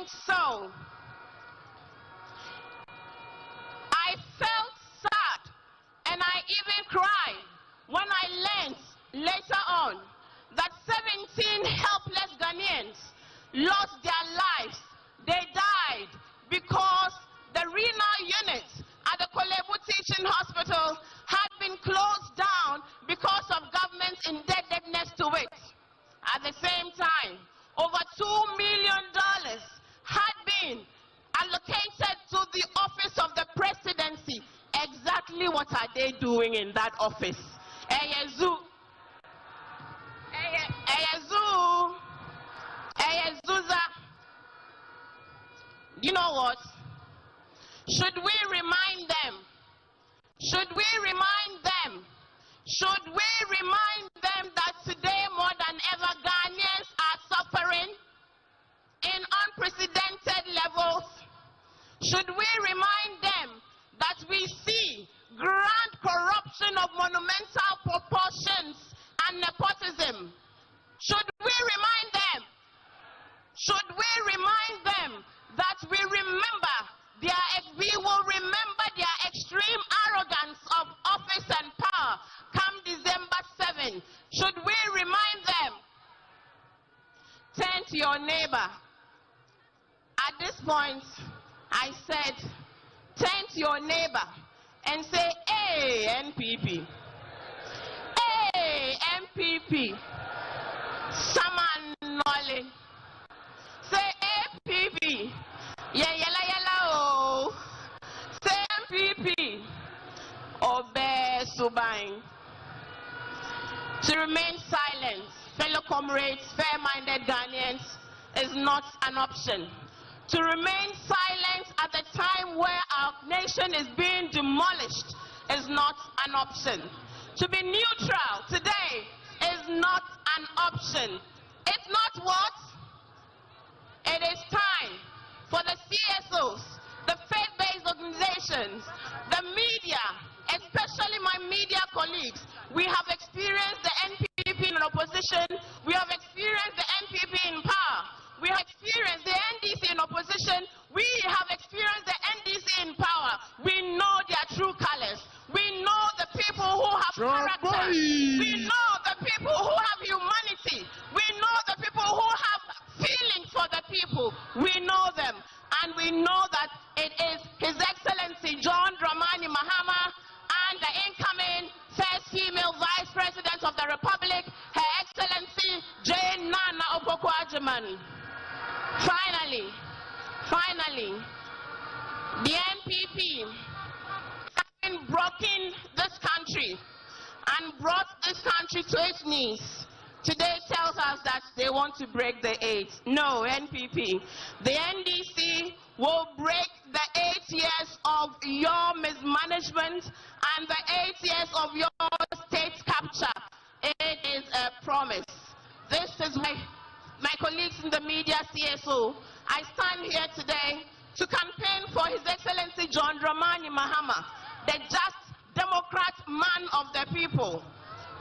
so, I felt sad and I even cried when I learned later on that 17 helpless Ghanaians lost their lives. They died because the renal unit at the Kolebu Teaching Hospital had been closed down because of government's indebtedness to it. At the same time, over $2 million had been allocated to the office of the presidency. Exactly what are they doing in that office? You know what? Should we remind them? Should we remind them? Should we remind them that today more than ever Ghanaians are suffering in unprecedented levels? Should we remind them that we see grand corruption of monumental proportions and nepotism? Should we remind them? Should we remind them that we will remember their extreme arrogance of office and power come December 7? Should we remind them? Turn to your neighbor. At this point, I said, turn to your neighbor and say, hey, NPP. Hey, NPP. Saman Nole. Say, NPP. Yeah, yalla, oh. Say, NPP. Obe Subain. To remain silent, fellow comrades, fair-minded Ghanaians, is not an option. To remain silent at the time where our nation is being demolished is not an option. To be neutral today is not an option. It's not what? It is time for the CSOs, the faith-based organizations, the media, especially my media colleagues. We have experienced the NPP in opposition. We have experienced the NPP in power. We have experienced the NDC in opposition. We have experienced the NDC in power. We know their true colors. We know the people who have character. We know the people who have humanity. We know the people who have feeling for the people. We know them. And we know that it is His Excellency John Dramani Mahama and the incoming first female Vice President of the Republic, Her Excellency Jane Nana Opoku-Agyeman. Finally, the NPP having broken this country and brought this country to its knees, today tells us that they want to break the 8. No, NPP. The NDC will break the 8 years of your mismanagement and the 8 years of your state capture. It is a promise. This is my colleagues in the media, CSO. I stand here today to campaign for His Excellency John Dramani Mahama, the just Democrat man of the people,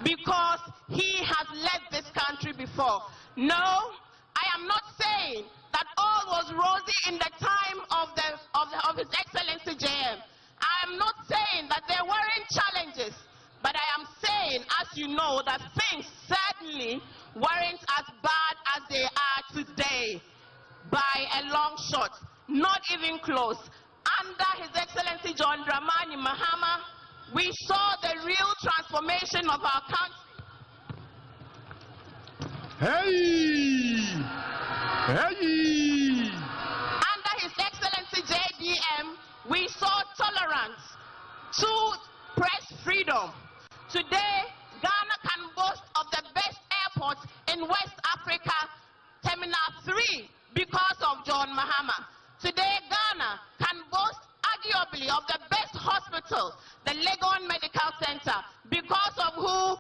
because he has led this country before. No, I am not saying that all was rosy in the time of His Excellency JM. I am not saying that there weren't challenges, but I am saying, as you know, that things certainly weren't as bad as they are today, by a long shot, not even close. Under His Excellency John Dramani Mahama, we saw the real transformation of our country. Under His Excellency JDM, we saw tolerance to press freedom. Today, Ghana can boast of the best airport in West Africa, Terminal 3, because of John Mahama. Today, Ghana can boast arguably of the best hospital, the Legon Medical Center, because of who?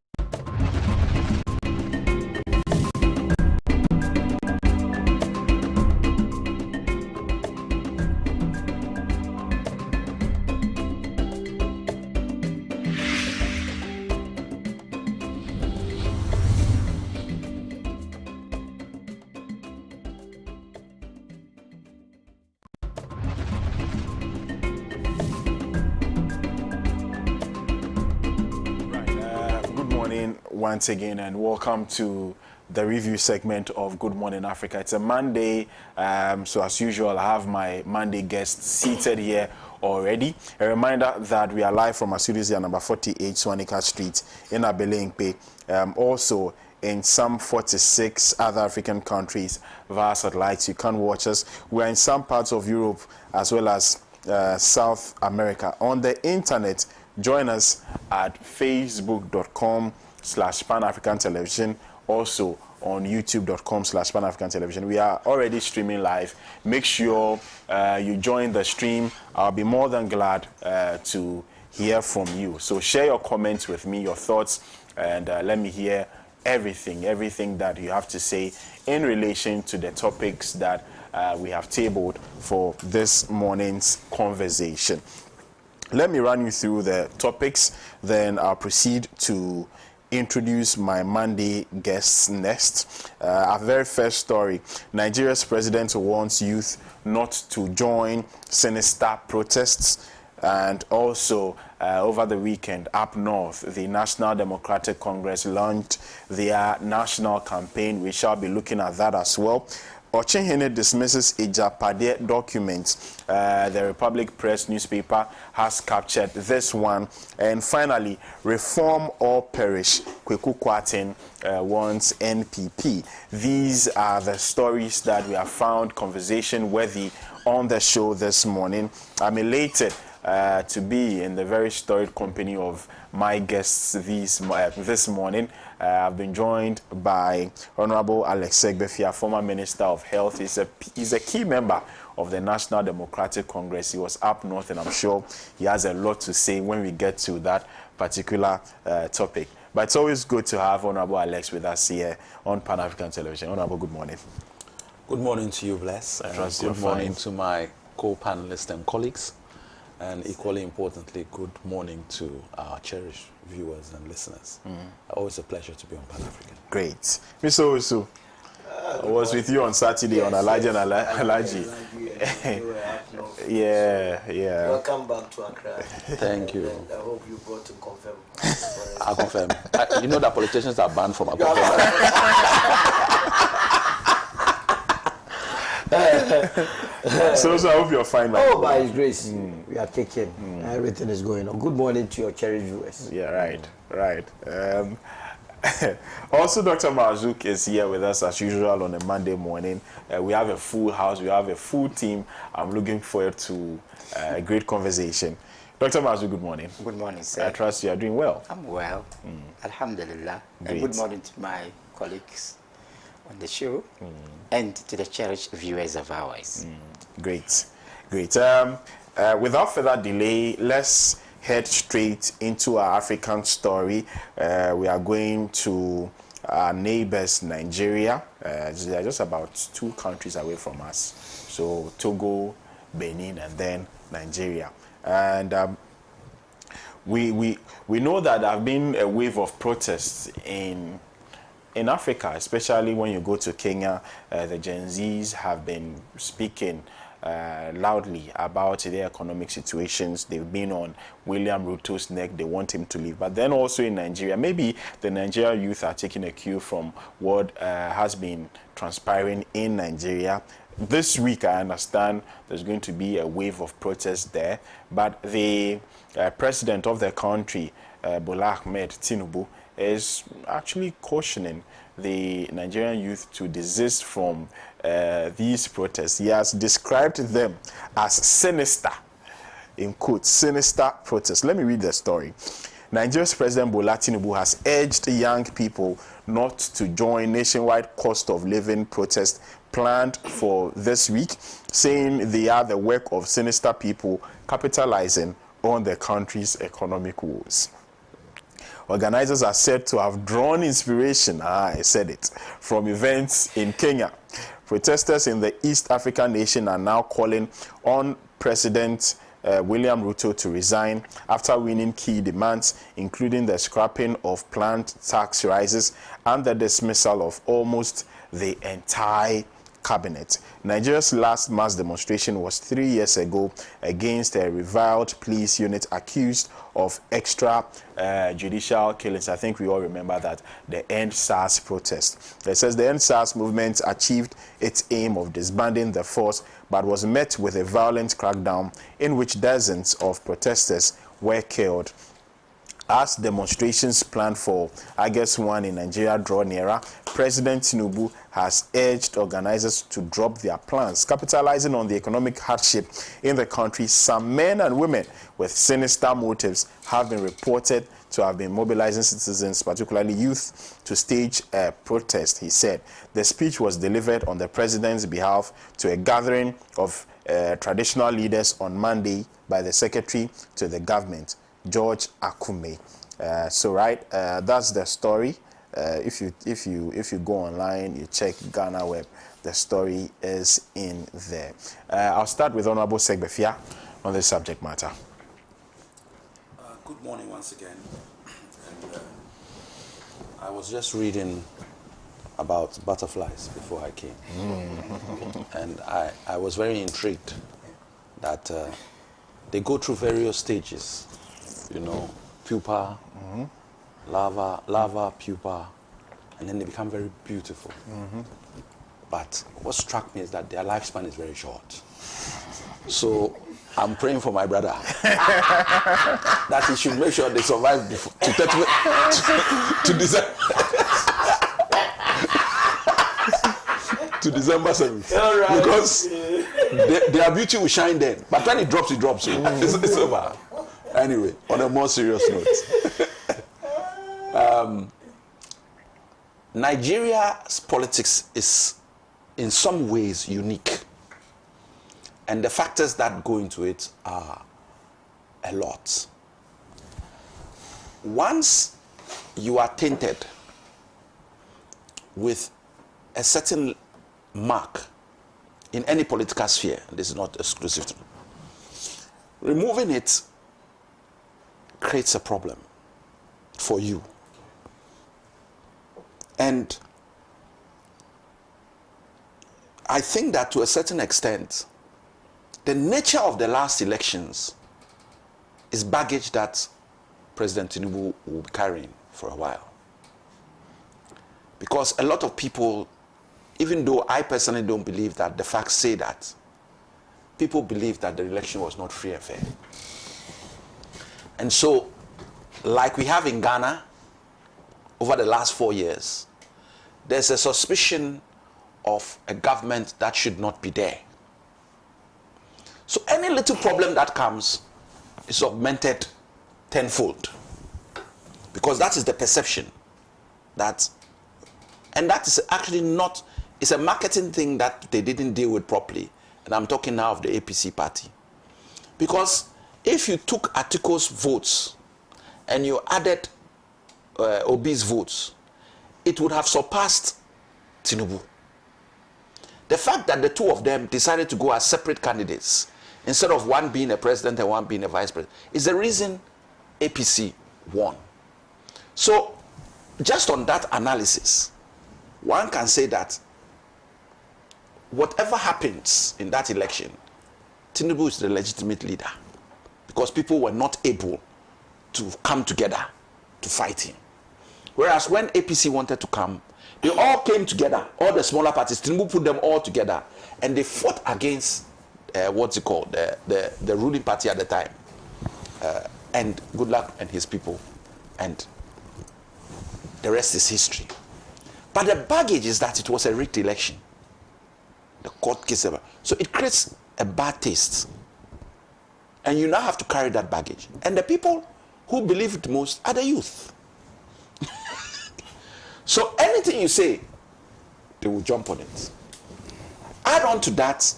once again, and welcome to the review segment of Good Morning Africa. It's a Monday, so as usual, I have my Monday guests seated here already. A reminder that we are live from our studios here, number 48 Swanika Street in Abelenkpe. Also, in some 46 other African countries via satellites, you can watch us. We're in some parts of Europe as well as South America. On the internet, join us at facebook.com/Pan-African Television, also on youtube.com/Pan-African Television. We are already streaming live. Make sure you join the stream. I'll be more than glad to hear from you. So share your comments with me, your thoughts, and let me hear everything that you have to say in relation to the topics that we have tabled for this morning's conversation. Let me run you through the topics, then I'll proceed to introduce my Monday guests next. Our very first story: Nigeria's president wants youth not to join sinister protests. And also, over the weekend, up north, the National Democratic Congress launched their national campaign. We shall be looking at that as well. Ochenhene dismisses Ejapade documents. The Republic Press newspaper has captured this one. And finally, reform or perish. Kweku Kwatin wants NPP. These are the stories that we have found conversation worthy on the show this morning. I'm elated to be in the very storied company of my guests this morning. I've been joined by Honorable Alex Segbefia, former Minister of Health. He's a key member of the National Democratic Congress. He was up north, and I'm sure he has a lot to say when we get to that particular topic. But it's always good to have Honorable Alex with us here on Pan-African Television. Honorable, good morning. Good morning to you, Bless. Good morning to my co-panelists and colleagues. And equally importantly, good morning to our cherished viewers and listeners. Always a pleasure to be on Pan-African. Great. Mr. Osu, I was with you on Saturday on Alaji and Alaji. Yeah. Welcome back to Accra. Thank you. And I hope you got to confirm. I confirm. You know that politicians are banned from Accra. So I hope you're fine. By His grace, we are taking. Everything is going on. Good morning to your cherished viewers. Yeah, right. Also, Dr. Marzouk is here with us as usual on a Monday morning. We have a full house. We have a full team. I'm looking forward to a great conversation. Dr. Marzouk, good morning. Good morning, sir. I trust you are doing well. I'm well. Alhamdulillah. Great. And good morning to my colleagues on the show and to the cherished viewers of ours. Great. Without further delay, let's head straight into our African story. We are going to our neighbors, Nigeria. They are just about 2 countries away from us. So Togo, Benin, and then Nigeria. And we know that there have been a wave of protests in Africa, especially when you go to Kenya. The Gen Zs have been speaking loudly about their economic situations. They've been on William Ruto's neck. They want him to leave. But then also in Nigeria, maybe the Nigerian youth are taking a cue from what has been transpiring in Nigeria. This week, I understand there's going to be a wave of protests there. But the president of the country, Bola Ahmed Tinubu, is actually cautioning the Nigerian youth to desist from these protests. He has described them as sinister, in quotes, sinister protests. Let me read the story. Nigeria's President Bola Tinubu has urged young people not to join nationwide cost of living protests planned for this week, saying they are the work of sinister people capitalizing on the country's economic woes. Organizers are said to have drawn inspiration, I said it, from events in Kenya. Protesters in the East African nation are now calling on President William Ruto to resign after winning key demands, including the scrapping of planned tax rises and the dismissal of almost the entire cabinet. Nigeria's last mass demonstration was 3 years ago against a reviled police unit accused of extrajudicial killings. I think we all remember that, the End SARS protest. It says the End SARS movement achieved its aim of disbanding the force, but was met with a violent crackdown in which dozens of protesters were killed. As demonstrations planned for August 1 in Nigeria draw nearer, President Tinubu has urged organizers to drop their plans. Capitalizing on the economic hardship in the country, some men and women with sinister motives have been reported to have been mobilizing citizens, particularly youth, to stage a protest, he said. The speech was delivered on the president's behalf to a gathering of traditional leaders on Monday by the secretary to the government, George Akume. That's the story. If you go online, you check Ghana Web, the story is in there. I'll start with Honorable Segbefia on this subject matter. Good morning once again. And, I was just reading about butterflies before I came. And I was very intrigued that they go through various stages. You know, pupa, larva, pupa, and then they become very beautiful. But what struck me is that their lifespan is very short. So I'm praying for my brother that he should make sure they survive to December. To December 7th. Right. Because their beauty will shine then. But when it drops, it drops. It's over. Anyway, on a more serious note, Nigeria's politics is in some ways unique. And the factors that go into it are a lot. Once you are tainted with a certain mark in any political sphere, this is not exclusive to, removing it creates a problem for you. And I think that to a certain extent, the nature of the last elections is baggage that President Tinubu will be carrying for a while. Because a lot of people, even though I personally don't believe that the facts say that, people believe that the election was not free and fair. And so, like we have in Ghana, over the last 4 years, there's a suspicion of a government that should not be there. So any little problem that comes is augmented tenfold. Because that is the perception that, and that is actually not, it's a marketing thing that they didn't deal with properly. And I'm talking now of the APC party. Because if you took Atiko's votes and you added Obi's votes, it would have surpassed Tinubu. The fact that the two of them decided to go as separate candidates, instead of one being a president and one being a vice president, is the reason APC won. So, just on that analysis, one can say that whatever happens in that election, Tinubu is the legitimate leader. Because people were not able to come together to fight him. Whereas when APC wanted to come, they all came together, all the smaller parties, Tinubu put them all together, and they fought against, the ruling party at the time, and Goodluck and his people, and the rest is history. But the baggage is that it was a rigged election. The court case, so it creates a bad taste. And you now have to carry that baggage. And the people who believe it most are the youth. So anything you say, they will jump on it. Add on to that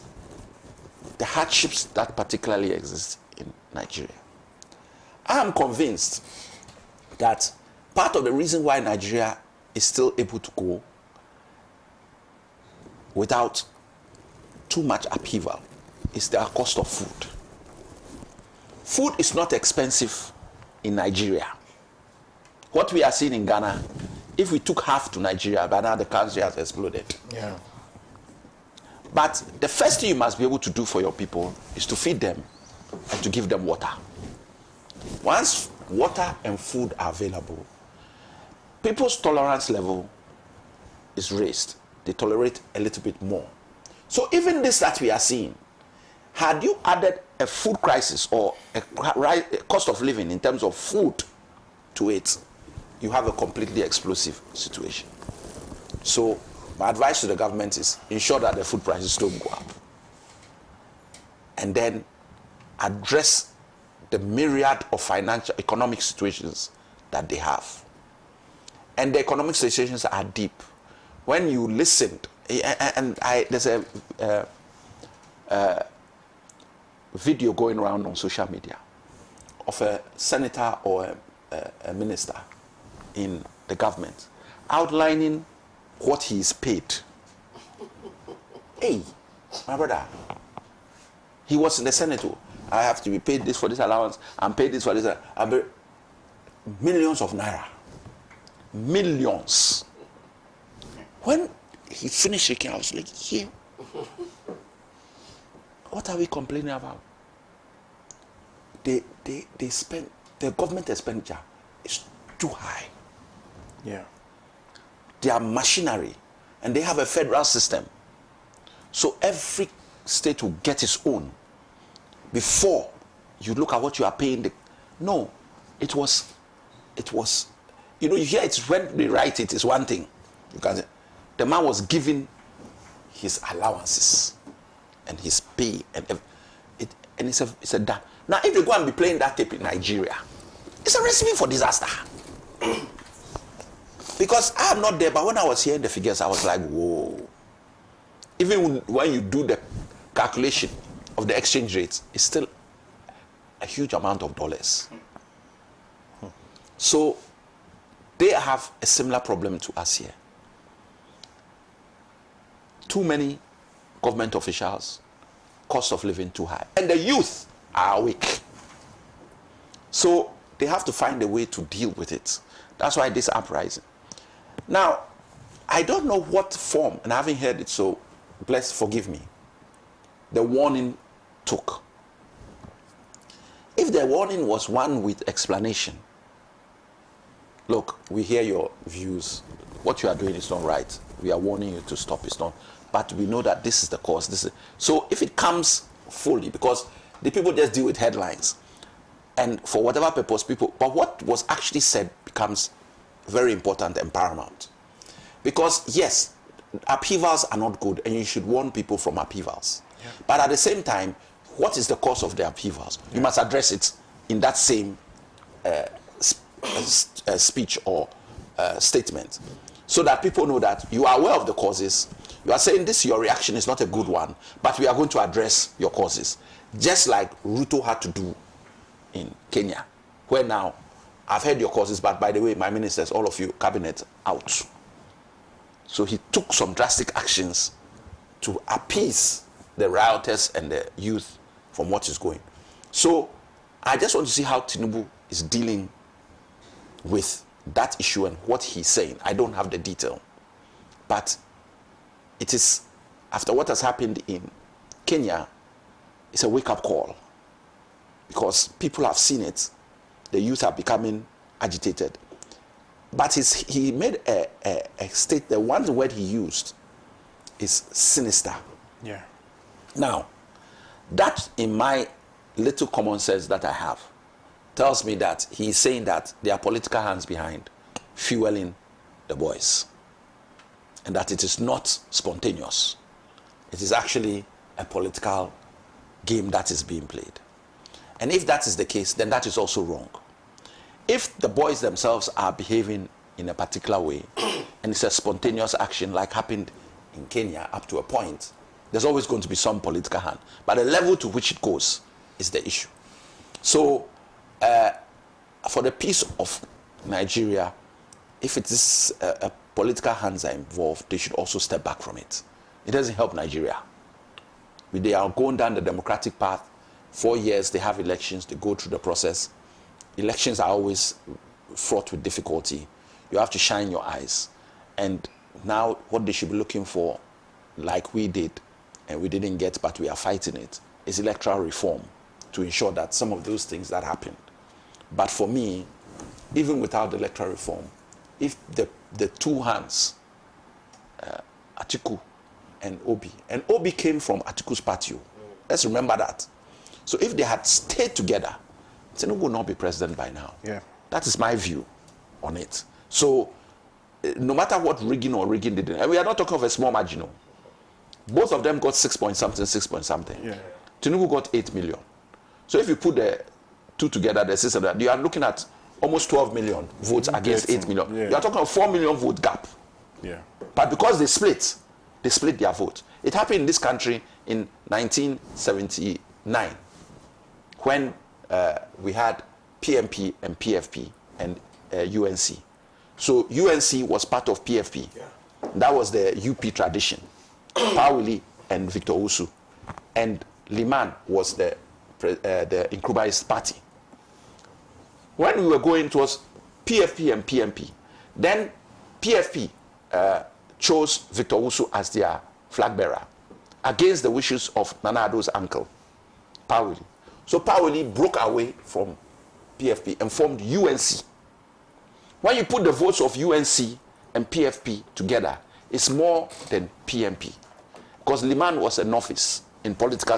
the hardships that particularly exist in Nigeria. I am convinced that part of the reason why Nigeria is still able to go without too much upheaval is the cost of food. Food is not expensive in Nigeria. What we are seeing in Ghana, if we took half to Nigeria, by now the country has exploded. Yeah. But the first thing you must be able to do for your people is to feed them and to give them water. Once water and food are available, people's tolerance level is raised. They tolerate a little bit more. So even this that we are seeing, had you added a food crisis or a cost of living in terms of food to it, you have a completely explosive situation. So my advice to the government is ensure that the food prices don't go up. And then address the myriad of financial, economic situations that they have. And the economic situations are deep. When you listened, there's a video going around on social media of a senator or a minister in the government outlining what he is paid. Hey, my brother, he was in the Senate. I have to be paid this for this allowance. I'm paid this for this. Millions of naira. Millions. When he finished shaking, I was like, yeah. What are we complaining about? They spend, the government expenditure is too high. Yeah. Their machinery, and they have a federal system. So every state will get its own before you look at what you are paying. No, it was, you know, you hear it's when they write it is one thing. You can say, the man was given his allowances and his pay and it's a damn. Now if they go and be playing that tape in Nigeria, it's a recipe for disaster. Because I'm not there, but when I was hearing the figures, I was like, whoa. Even when you do the calculation of the exchange rates, it's still a huge amount of dollars. So they have a similar problem to us here. Too many government officials, cost of living too high. And the youth are weak. So they have to find a way to deal with it. That's why this uprising. Now, I don't know what form, and I haven't heard it, so please forgive me, the warning took. If the warning was one with explanation, look, we hear your views, what you are doing is not right, we are warning you to stop, it's not, but we know that this is the cause. So if it comes fully, because the people just deal with headlines, and for whatever purpose but what was actually said becomes very important and paramount. Because yes, upheavals are not good and you should warn people from upheavals. Yeah. But at the same time, what is the cause of the upheavals? Yeah. You must address it in that same speech or statement, so that people know that you are aware of the causes. You are saying this, your reaction is not a good one, but we are going to address your causes. Just like Ruto had to do in Kenya, where now, I've heard your causes, but by the way, my ministers, all of you, cabinet, out. So he took some drastic actions to appease the rioters and the youth from what is going. So I just want to see how Tinubu is dealing with that issue and what he's saying. I don't have the detail. But it is, after what has happened in Kenya, it's a wake-up call. Because people have seen it. The youth are becoming agitated. But he made a state, the one word he used is sinister. Yeah. Now, that in my little common sense that I have, tells me that he's saying that there are political hands behind fueling the boys. And that it is not spontaneous. It is actually a political game that is being played. And if that is the case, then that is also wrong. If the boys themselves are behaving in a particular way, and it's a spontaneous action like happened in Kenya up to a point, there's always going to be some political hand. But the level to which it goes is the issue. So, for the peace of Nigeria, if it is a political hands are involved, they should also step back from it. It doesn't help Nigeria. They are going down the democratic path. 4 years, they have elections, they go through the process. Elections are always fraught with difficulty. You have to shine your eyes. And now what they should be looking for, like we did, and we didn't get, but we are fighting it, is electoral reform to ensure that some of those things that happened. But for me, even without the electoral reform, if the two hands, Atiku and Obi came from Atiku's party. Let's remember that. So if they had stayed together, Tinubu would not be president by now. Yeah. That is my view on it. So no matter what rigging did, and we are not talking of a small margin. Both of them got 6 point something. Yeah. Tinubu got 8 million. So if you put the two together, the system, you are looking at almost 12 million votes against 8 million. Yeah. You are talking of 4 million vote gap. Yeah. But because they split their vote. It happened in this country in 1979 when we had PMP and PFP and UNC. So UNC was part of PFP. Yeah. That was the UP tradition. Pawili and Victor Usu. And Liman was the Nkrumah's party. When we were going, it was PFP and PMP. Then PFP chose Victor Usu as their flag bearer against the wishes of Nana Addo's uncle, Pawili. So Pawili broke away from PFP and formed UNC. When you put the votes of UNC and PFP together, it's more than PMP. Because Liman was a novice in political,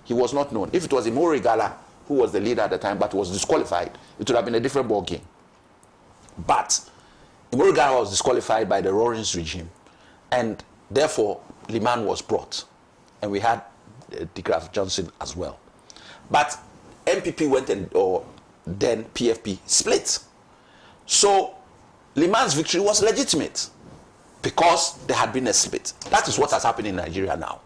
he was not known. If it was Imori Gala, who was the leader at the time but was disqualified, it would have been a different ball game. But Imori Gala was disqualified by the Rawlings regime, and therefore Liman was brought. And we had De Graaf Johnson as well. But MPP went then PFP split. So Liman's victory was legitimate because there had been a split. That is what has happened in Nigeria now.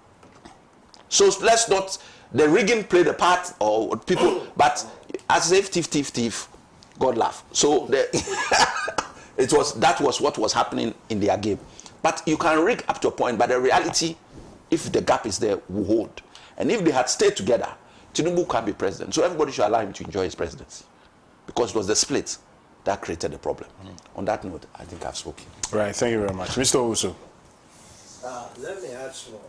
So let's not, the rigging played a part, or people, but as if thief, God laugh. So that was what was happening in their game. But you can rig up to a point, but the reality, if the gap is there, will hold. And if they had stayed together, Tinubu can be president. So everybody should allow him to enjoy his presidency, because it was the split that created the problem. On that note, I think I've spoken. Right, thank you very much. Mr. Owusu. Let me add more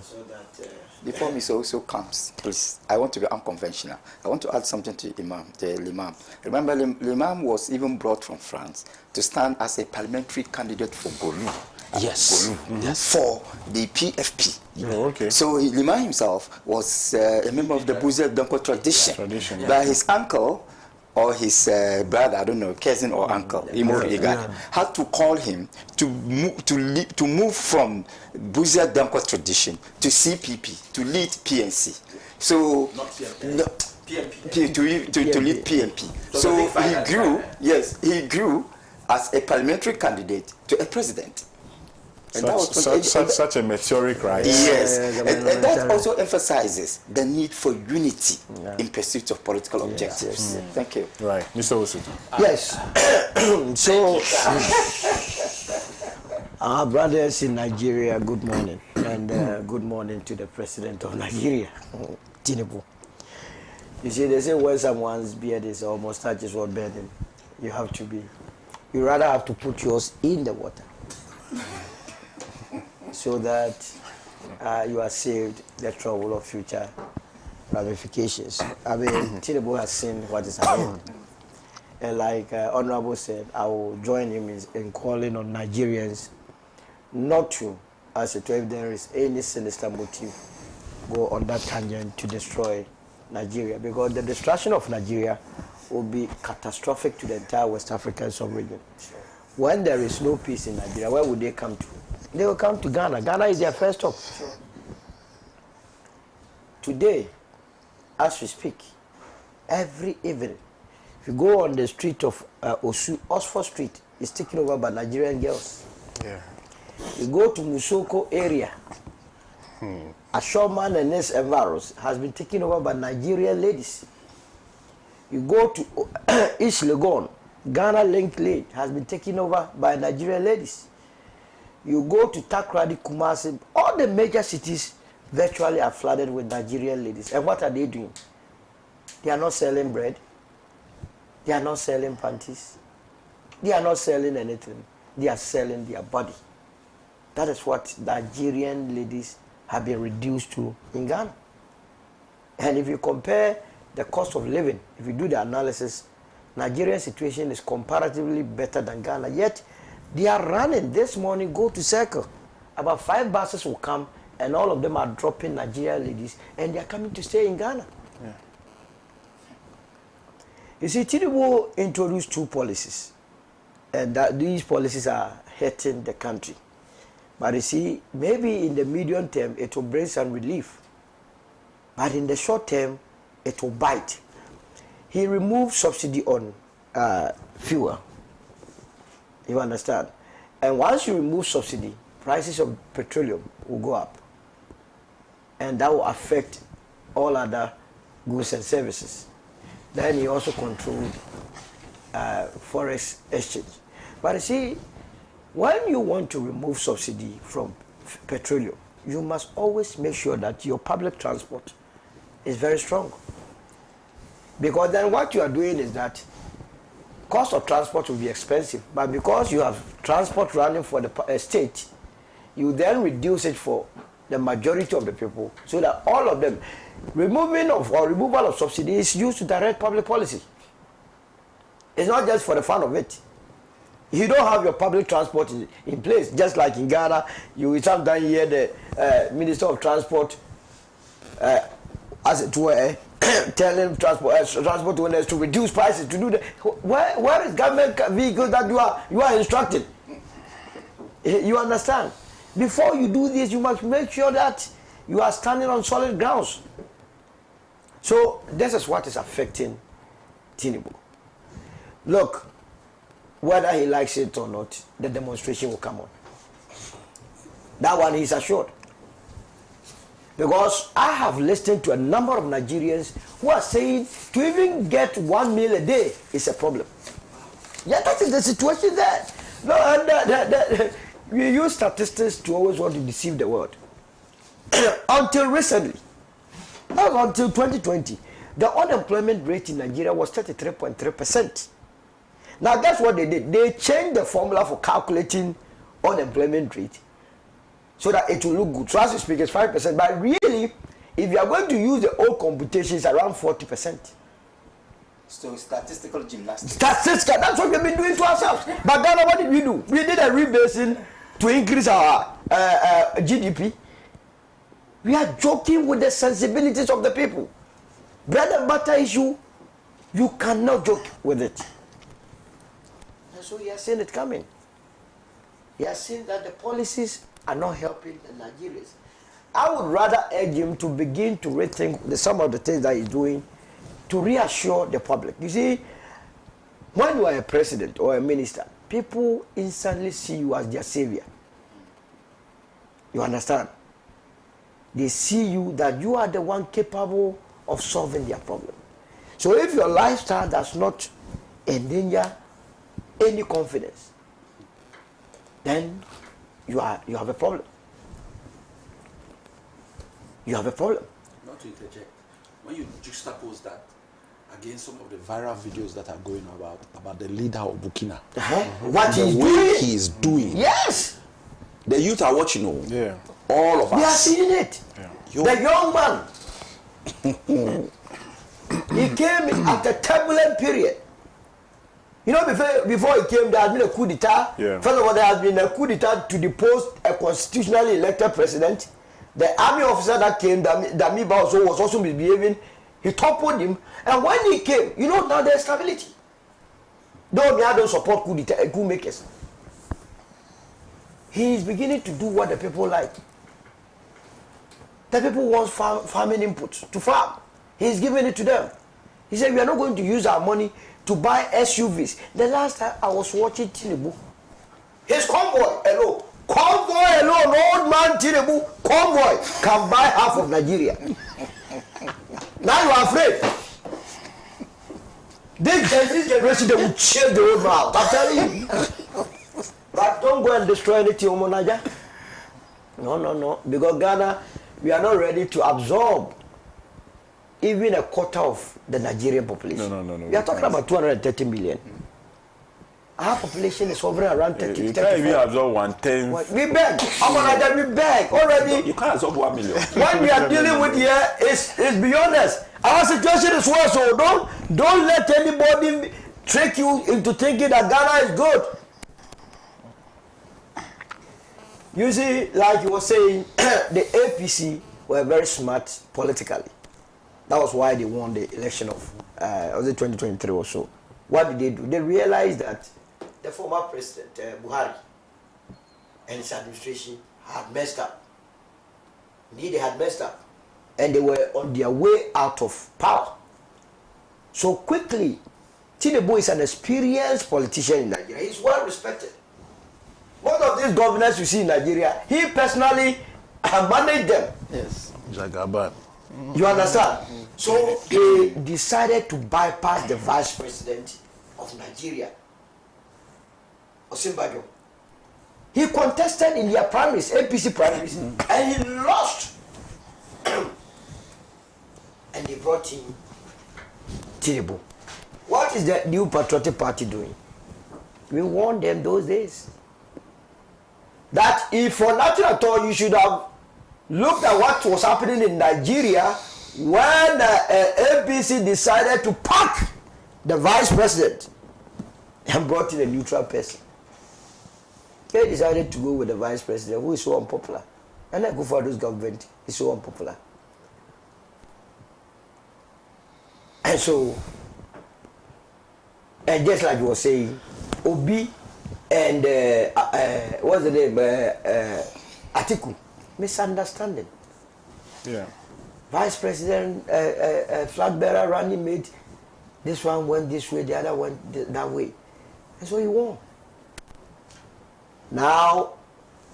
so that... Before Mr. Owusu comes, please, I want to be unconventional. I want to add something to L'Imam. Remember, L'Imam was even brought from France to stand as a parliamentary candidate for Golu. Yes. Yes. For the PFP. Oh, okay. So L'Imam himself was a member of the Bouzel Donko tradition. But his uncle, or his brother, I don't know, cousin or uncle, had to call him to move from Bouzel Donko tradition to CPP, to lead PNC. So, not PMP. No, PMP. To lead PMP. So he grew, he grew as a parliamentary candidate to a president. Such a meteoric rise. Yes, and that also emphasizes the need for unity in pursuit of political objectives. Thank you. Right, Mr. Osu. Yes. So, our brothers in Nigeria, good morning, and good morning to the president of Nigeria, Tinubu. You see, they say when someone's beard is almost touches what burning, you rather have to put yours in the water, so that you are saved the trouble of future ramifications. I mean, Tinubu has seen what is happening. And like Honorable said, I will join him in calling on Nigerians not to, as if there is any sinister motive, go on that tangent to destroy Nigeria. Because the destruction of Nigeria will be catastrophic to the entire West African sub-region. When there is no peace in Nigeria, where would they come to? They will come to Ghana. Ghana is their first stop. Today, as we speak, every evening, if you go on the street of Oxford Street, it's taken over by Nigerian girls. Yeah. You go to Musoko area, Ashoman and Nes Evaros has been taken over by Nigerian ladies. You go to East Legon, Ghana Link Lane has been taken over by Nigerian ladies. You go to Takrady, Kumasi, all the major cities virtually are flooded with Nigerian ladies. And what are they doing? They are not selling bread. They are not selling panties. They are not selling anything. They are selling their body. That is what Nigerian ladies have been reduced to in Ghana. And if you compare the cost of living, if you do the analysis, Nigeria's situation is comparatively better than Ghana. Yet, they are running. This morning, go to Circle. About 5 buses will come, and all of them are dropping Nigerian ladies, and they are coming to stay in Ghana. Yeah. You see, Tinubu introduced 2 policies, and these policies are hurting the country. But you see, maybe in the medium term, it will bring some relief. But in the short term, it will bite. He removed subsidy on fuel. You understand? And once you remove subsidy, prices of petroleum will go up. And that will affect all other goods and services. Then he also controlled forex exchange. But you see, when you want to remove subsidy from petroleum, you must always make sure that your public transport is very strong. Because then what you are doing is that cost of transport will be expensive, but because you have transport running for the state, you then reduce it for the majority of the people, so that all of them, removal of subsidy is used to direct public policy. It's not just for the fun of it. You don't have your public transport in place, just like in Ghana, you sometimes hear the Minister of Transport, as it were, telling transport owners to reduce prices, to do that. Where is government vehicles that you are instructing? You understand? Before you do this, you must make sure that you are standing on solid grounds. So this is what is affecting Tinubu. Look, whether he likes it or not, the demonstration will come on. That one is assured. Because I have listened to a number of Nigerians who are saying to even get 1 meal a day is a problem. Yeah, that is the situation there. No, and we use statistics to always want to deceive the world. Until recently, until 2020, the unemployment rate in Nigeria was 33.3%. Now that's what they did. They changed the formula for calculating unemployment rate so that it will look good. So as you speak, it's 5%. But really, if you are going to use the old computations, around 40%. So statistical gymnastics. Statistical, that's what we've been doing to ourselves. But then what did we do? We did a rebasing to increase our GDP. We are joking with the sensibilities of the people. Bread and butter issue, you cannot joke with it. And so you are seeing it coming. You are seeing that the policies are not helping the Nigerians. I would rather urge him to begin to rethink some of the things that he's doing to reassure the public. You see, when you are a president or a minister, people instantly see you as their savior. You understand? They see you that you are the one capable of solving their problem. So if your lifestyle does not endanger any confidence, then you have a problem. You have a problem. Not to interject, when you juxtapose that against some of the viral videos that are going about the leader of Burkina, what he's doing. Yes. The youth are watching. Oh, yeah. All of us. We are seeing it. Yeah. The young man. He came at a turbulent period. You know, before he came, there has been a coup d'etat. Yeah. First of all, there has been a coup d'etat to depose a constitutionally elected president. The army officer that came, Damiba was also misbehaving. He toppled him. And when he came, you know, now there's stability. Though I don't support coup makers. He is beginning to do what the people like. The people want farming inputs to farm. He is giving it to them. He said, we are not going to use our money to buy SUVs. The last time I was watching Tinubu, his convoy alone, old man Tinubu, convoy can buy half of Nigeria. Now you are afraid. This generation, they will change the old man. I'm telling you. But don't go and destroy anything, Omonaja. No. Because Ghana, we are not ready to absorb even a quarter of the Nigerian population. No. We are talking about 230 million. Our population is hovering around 30. You can't even absorb 1/10. We beg. We beg already. You can't absorb 1 million. What we are dealing with here is beyond us. Our situation is worse, so don't let anybody trick you into thinking that Ghana is good. You see, like you were saying, the APC were very smart politically. That was why they won the election of was it 2023 or so. What did they do? They realized that the former president Buhari and his administration had messed up. Indeed, they had messed up, and they were on their way out of power. So quickly, Tinubu is an experienced politician in Nigeria. He's well respected. Most of these governors you see in Nigeria, he personally managed them. Yes. Jagaban. You understand? So they decided to bypass the vice president of Nigeria, Osinbajo. He contested in their primaries, APC primaries, and he lost. And they brought in Tinubu. What is the New Patriotic Party doing? We warned them those days that if for nothing at all, you should have looked at what was happening in Nigeria when APC decided to pack the vice president and brought in a neutral person. They decided to go with the vice president who is so unpopular. And then go for this government is so unpopular. And so, and just like you were saying, Obi and what's the name? Atiku, misunderstanding. Yeah. Vice President, flag bearer, running mate. This one went this way, the other went that way. And so he won. Now,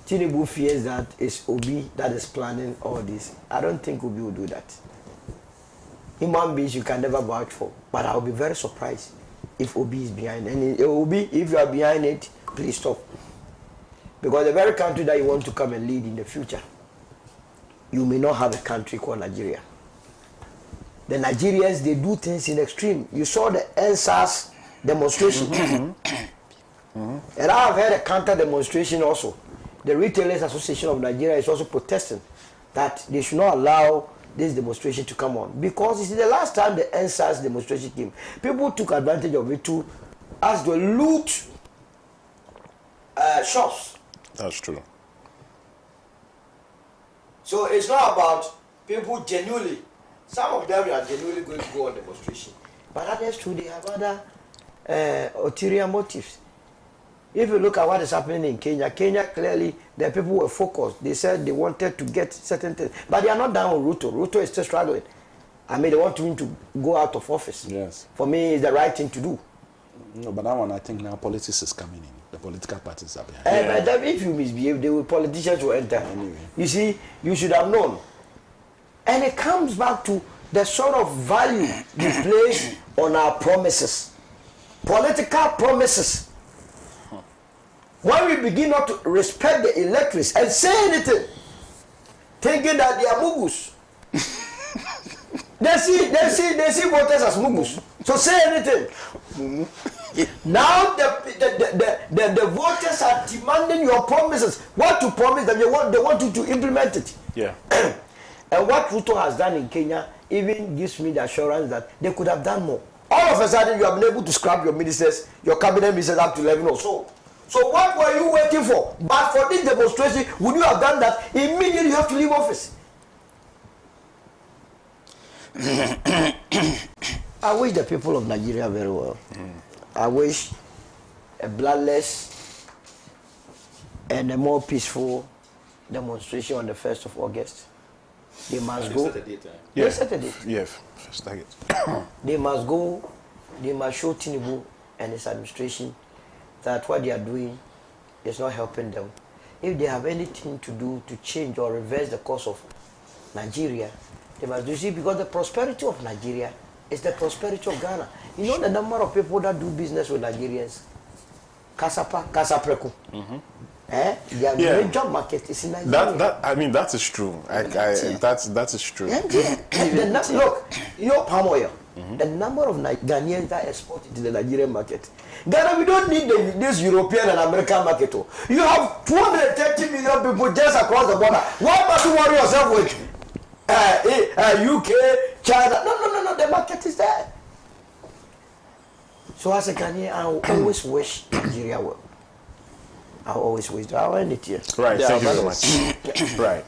Tinubu fears that it's Obi that is planning all this. I don't think Obi will do that. Human beings you can never vouch for. But I'll be very surprised if Obi is behind it. And Obi, if you are behind it, please stop. Because the very country that you want to come and lead in the future, you may not have a country called Nigeria. The Nigerians, they do things in extreme. You saw the NSAS demonstration. And I have had a counter demonstration also. The Retailers Association of Nigeria is also protesting that they should not allow this demonstration to come on. Because it's the last time the NSAS demonstration came, people took advantage of it to as to loot shops. That's true. So it's not about people genuinely. Some of them are genuinely going to go on demonstration. But others too, they have other ulterior motives. If you look at what is happening in Kenya, clearly the people were focused. They said they wanted to get certain things. But they are not down with Ruto. Ruto is still struggling. I mean, they want him to go out of office. Yes. For me, it's the right thing to do. No, but that one, I think now politics is coming in. The political parties are behind. But then if you misbehave, the politicians will enter. Anyway. You see, you should have known. And it comes back to the sort of value we place on our promises. Political promises. When we begin not to respect the electorates and say anything, thinking that they are mugus, they see voters as mugus. So say anything. Now the voters are demanding your promises. What to promise them, they want you to implement it. Yeah. And what Ruto has done in Kenya even gives me the assurance that they could have done more. All of a sudden, you have been able to scrap your ministers, your cabinet ministers up to 11 or so. So what were you waiting for? But for this demonstration, would you have done that? Immediately you have to leave office. I wish the people of Nigeria very well. I wish a bloodless and a more peaceful demonstration on the 1st of August. They must go. Yes. They set a date. Yes. First target. They must go. They must show Tinubu and his administration that what they are doing is not helping them. If they have anything to do to change or reverse the course of Nigeria, they must do it, because the prosperity of Nigeria is the prosperity of Ghana. You know the number of people that do business with Nigerians? Kasapreku. Their main job market is in Nigeria. I mean, that is true. That is true. Look, you know palm oil. the number of Ghanaians that export into the Nigerian market. Ghana, we don't need this European and American market. You have 230 million people just across the border. Why must you worry yourself with UK, China? No, the market is there. So as a Ghanaian, I always wish Nigeria well. I always wish. I'll end it here. Right, thank you very much. Right.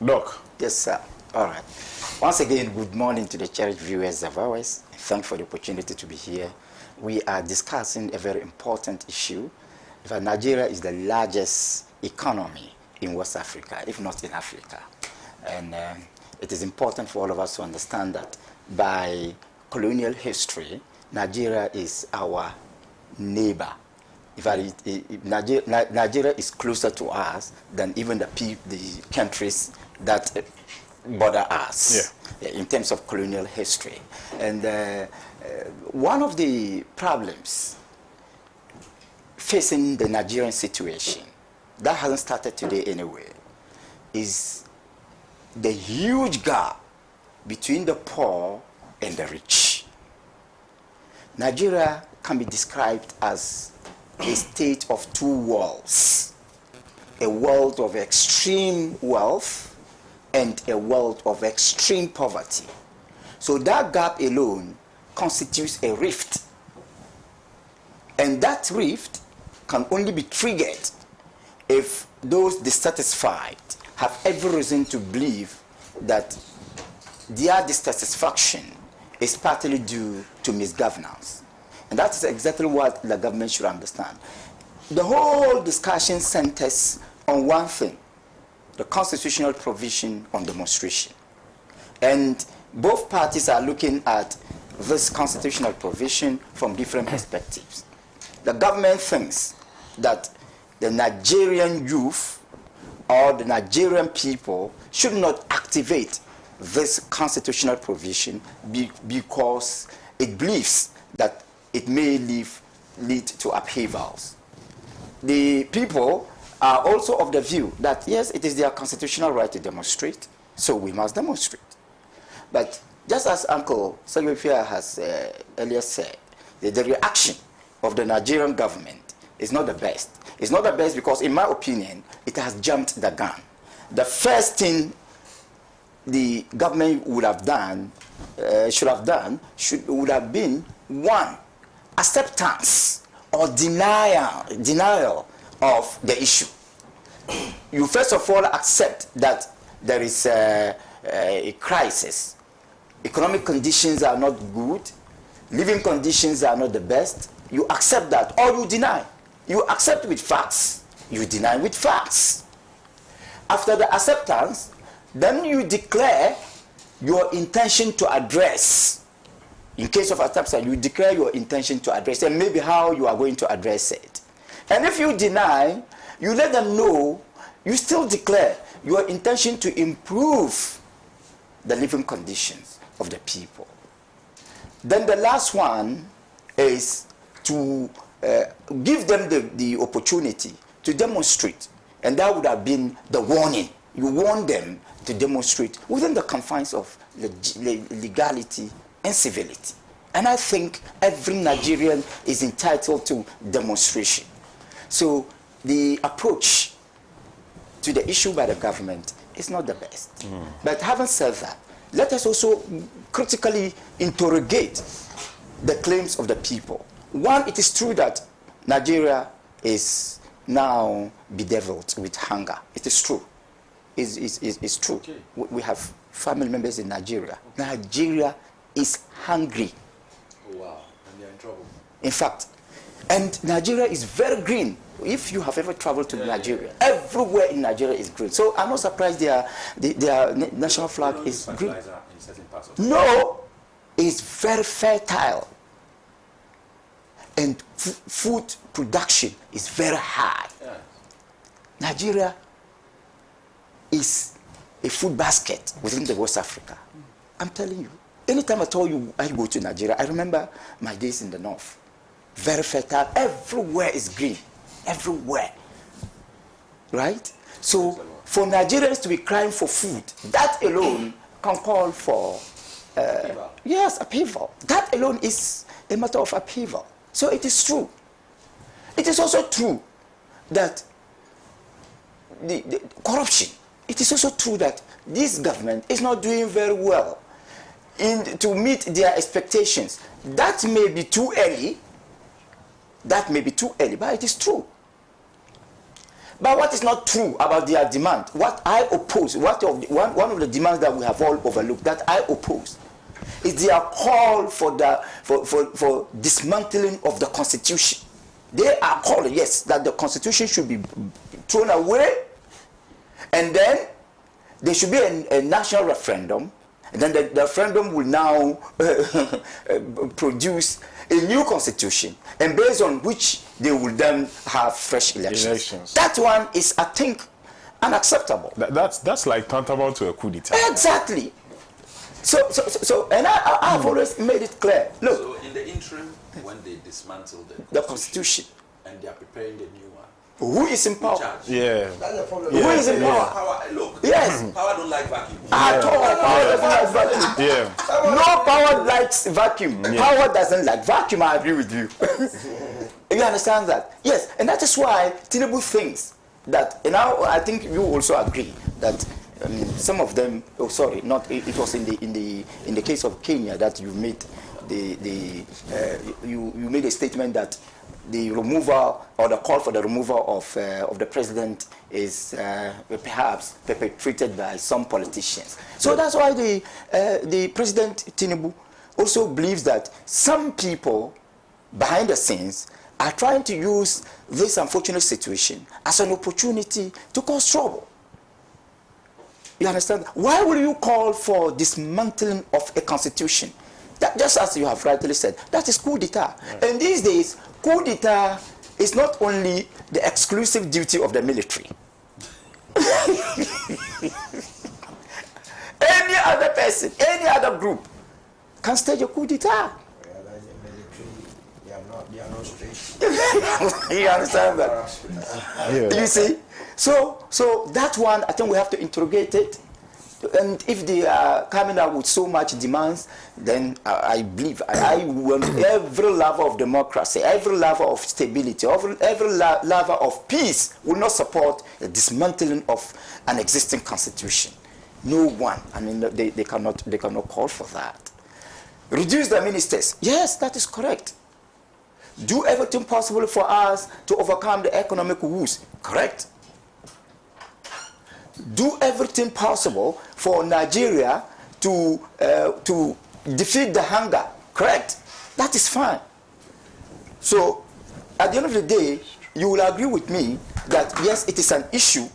Doc. Yes, sir. All right. Once again, good morning to the cherished viewers of ours. Thanks for the opportunity to be here. We are discussing a very important issue. That Nigeria is the largest economy in West Africa, if not in Africa. And it is important for all of us to understand that by colonial history, Nigeria is our neighbor. In fact, Nigeria is closer to us than even the countries that border us, in terms of colonial history. And one of the problems facing the Nigerian situation, that hasn't started today anyway, is the huge gap between the poor and the rich. Nigeria can be described as a state of two worlds, a world of extreme wealth and a world of extreme poverty. So that gap alone constitutes a rift. And that rift can only be triggered if those dissatisfied have every reason to believe that their dissatisfaction is partly due to misgovernance. And that is exactly what the government should understand. The whole discussion centers on one thing: the constitutional provision on demonstration. And both parties are looking at this constitutional provision from different perspectives. The government thinks that the Nigerian youth or the Nigerian people should not activate this constitutional provision because it believes that it may lead to upheavals. The people are also of the view that, yes, it is their constitutional right to demonstrate, so we must demonstrate. But just as Uncle Salwefia has earlier said, the reaction of the Nigerian government is not the best. It's not the best because, in my opinion, it has jumped the gun. The first thing the government would have done, would have been, one, acceptance or denial of the issue. You first of all accept that there is a crisis. Economic conditions are not good. Living conditions are not the best. You accept that, or you deny. You accept with facts. You deny with facts. After the acceptance, then you declare your intention to address. In case of acceptance, you declare your intention to address and maybe how you are going to address it. And if you deny, you let them know you still declare your intention to improve the living conditions of the people. Then the last one is to give them the opportunity to demonstrate. And that would have been the warning. You warn them to demonstrate within the confines of legality and civility. And I think every Nigerian is entitled to demonstration. So the approach to the issue by the government is not the best. But having said that, let us also critically interrogate the claims of the people. One, it is true that Nigeria is now bedeviled with hunger. It is true. It's true. Okay. We have family members in Nigeria. Nigeria is hungry. Oh, wow. And they're in trouble. In fact, and Nigeria is very green. If you have ever traveled to Nigeria, everywhere in Nigeria is green. So I'm not surprised their national flag is green. In certain parts of no, it's very fertile. And food production is very high. Yes. Nigeria is a food basket within the West Africa. I'm telling you. Anytime I tell you I go to Nigeria, I remember my days in the north. Very fertile. Everywhere is green. Everywhere. Right? So for Nigerians to be crying for food, that alone can call for yes, upheaval. That alone is a matter of upheaval. So it is true. It is also true that the corruption, it is also true that this government is not doing very well to meet their expectations. That may be too early. That may be too early, but it is true. But what is not true about their demand, what I oppose, one of the demands that we have all overlooked, that I oppose, is their call for dismantling of the Constitution. They are calling, yes, that the Constitution should be thrown away, and then there should be a national referendum, and then the referendum will now produce a new constitution, and based on which they will then have fresh elections. That one is, I think, unacceptable. That's like tantamount to a coup d'etat. Exactly. So, and I've always made it clear. Look. So in the interim, when they dismantle the constitution, and they are preparing the new one, who is in power? Yeah. Who is in power? Power, look. Yes. Power don't like vacuum. At all. Power doesn't like vacuum. Yeah. No power likes vacuum. Yeah. Power doesn't like vacuum. I agree with you. You understand that? Yes. And that is why Tinubu thinks that, and now I think you also agree that some of them. Oh, sorry, not. It was in the case of Kenya that you made you made a statement that the removal or the call for the removal of the president is perhaps perpetrated by some politicians. So that's why the President Tinubu also believes that some people behind the scenes are trying to use this unfortunate situation as an opportunity to cause trouble. You understand? Why will you call for dismantling of a constitution? That, just as you have rightly said, that is coup d'etat. Yeah. And these days, coup d'etat is not only the exclusive duty of the military. Any other person, any other group can stage a coup d'etat. They are not straight. You understand that? Yeah. You see? So that one, I think we have to interrogate it. And if they are coming out with so much demands, then I believe I want every lover of democracy, every lover of stability, every lover of peace will not support the dismantling of an existing constitution. No one. I mean, they cannot call for that. Reduce the ministers. Yes, that is correct. Do everything possible for us to overcome the economic woes. Correct. Do everything possible for Nigeria to defeat the hunger. Correct. That is fine. So, at the end of the day, you will agree with me that yes, it is an issue,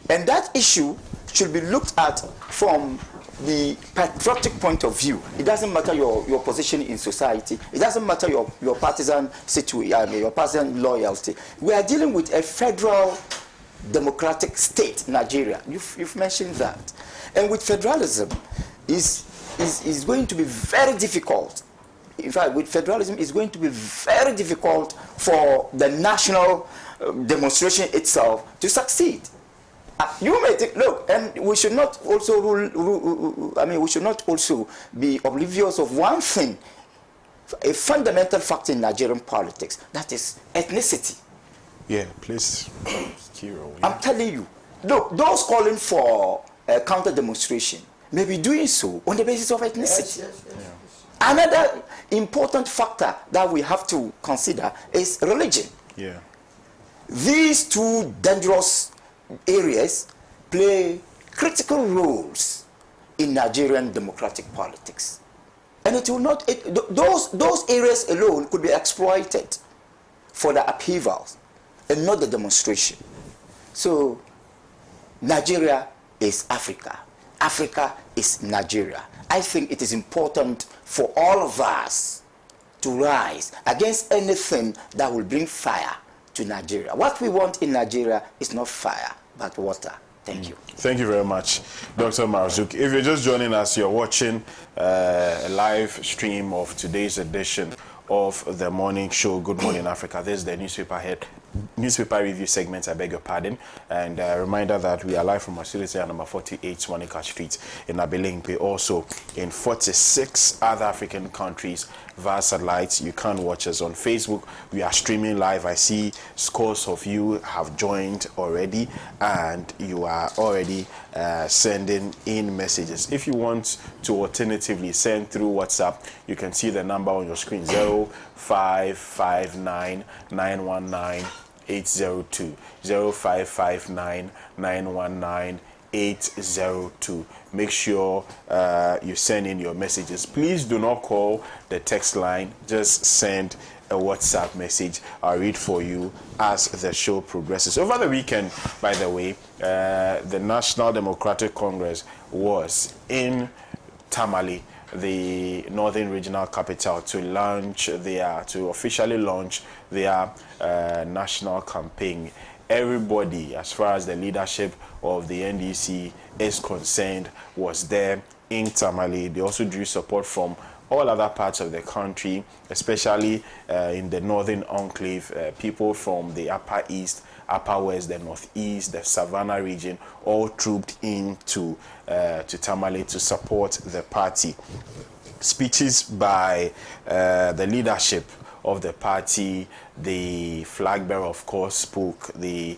and that issue should be looked at from the patriotic point of view. It doesn't matter your position in society. It doesn't matter your partisan situation, your partisan loyalty. We are dealing with a federal democratic state, Nigeria. You've mentioned that. And with federalism, is going to be very difficult. In fact, with federalism, it's going to be very difficult for the national demonstration itself to succeed. You may think, look, and we should not also we should not also be oblivious of one thing, a fundamental factor in Nigerian politics, that is ethnicity. Yeah, please. Yeah. I'm telling you, look, those calling for counter demonstration may be doing so on the basis of ethnicity. Yes. Yeah. Another important factor that we have to consider is religion. Yeah. These two dangerous areas play critical roles in Nigerian democratic politics. And it will not, those areas alone could be exploited for the upheavals and not the demonstration. So, Nigeria is Africa. Africa is Nigeria. I think it is important for all of us to rise against anything that will bring fire to Nigeria. What we want in Nigeria is not fire, but water. Thank you. Thank you very much, Dr. Marzouk. If you're just joining us, you're watching a live stream of today's edition of the morning show, Good Morning Africa. This is the newspaper newspaper review segment, I beg your pardon. And a reminder that we are live from our studios at number 48 Swanika Street in Abelempe, also in 46 other African countries via satellite. You can watch us on Facebook. We are streaming live. I see scores of you have joined already, and you are already sending in messages. If you want to alternatively send through WhatsApp, you can see the number on your screen: 0559 919 802, 0559 919 802. Make sure you send in your messages. Please do not call the text line. Just send a WhatsApp message. I'll read for you as the show progresses. Over the weekend, by the way, the National Democratic Congress was in Tamale, the northern regional capital, to officially launch their national campaign. Everybody, as far as the leadership of the NDC is concerned, was there in Tamale. They also drew support from all other parts of the country, especially in the northern enclave. People from the Upper East, Upper West, the Northeast, the Savannah region, all trooped into to Tamale to support the party. Speeches by the leadership of the party, the flag bearer, of course, spoke, the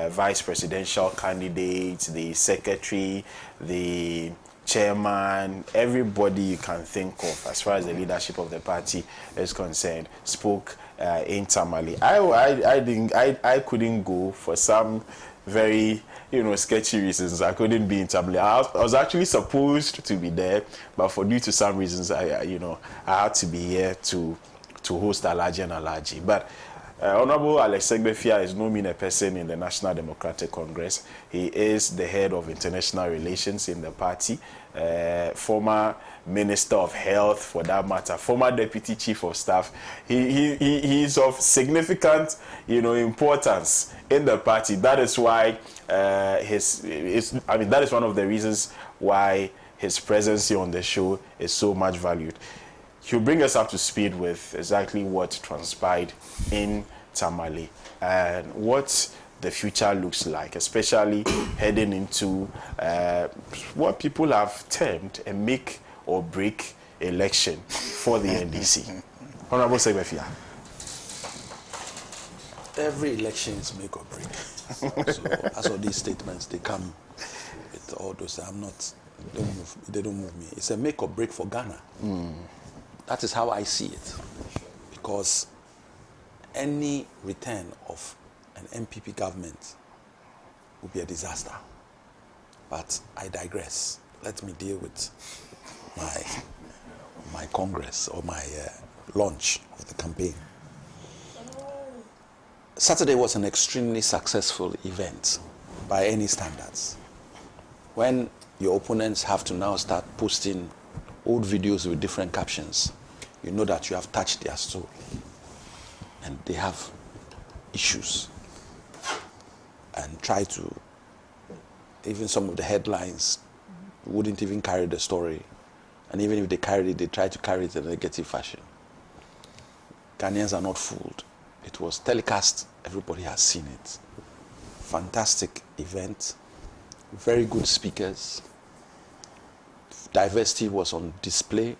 vice presidential candidate, the secretary, the chairman, everybody you can think of as far as the leadership of the party is concerned spoke in Tamale. I couldn't go for some very sketchy reasons. I couldn't be in Tamale. I was actually supposed to be there, but due to some reasons, I had to be here to host Alaji and Alaji. But Honorable Alex Segbefia is no mean a person in the National Democratic Congress. He is the head of international relations in the party, former Minister of Health, for that matter, former Deputy Chief of Staff. He is of significant, importance in the party. That is why that is one of the reasons why his presence here on the show is so much valued. He'll bring us up to speed with exactly what transpired in Tamale and what the future looks like, especially heading into what people have termed a make or break election for the NDC. Honorable Segbefia. Every election is make or break. So as all these statements, they come with all those. They don't move me. It's a make or break for Ghana. That is how I see it, because any return of an MPP government would be a disaster. But I digress. Let me deal with my congress or my launch of the campaign. Saturday was an extremely successful event by any standards. When your opponents have to now start posting old videos with different captions, you know that you have touched their soul and they have issues, and try to, even some of the headlines wouldn't even carry the story, and even if they carried it, they try to carry it in a negative fashion. Ghanaians are not fooled. It was telecast, everybody has seen it. Fantastic event, very good speakers, diversity was on display.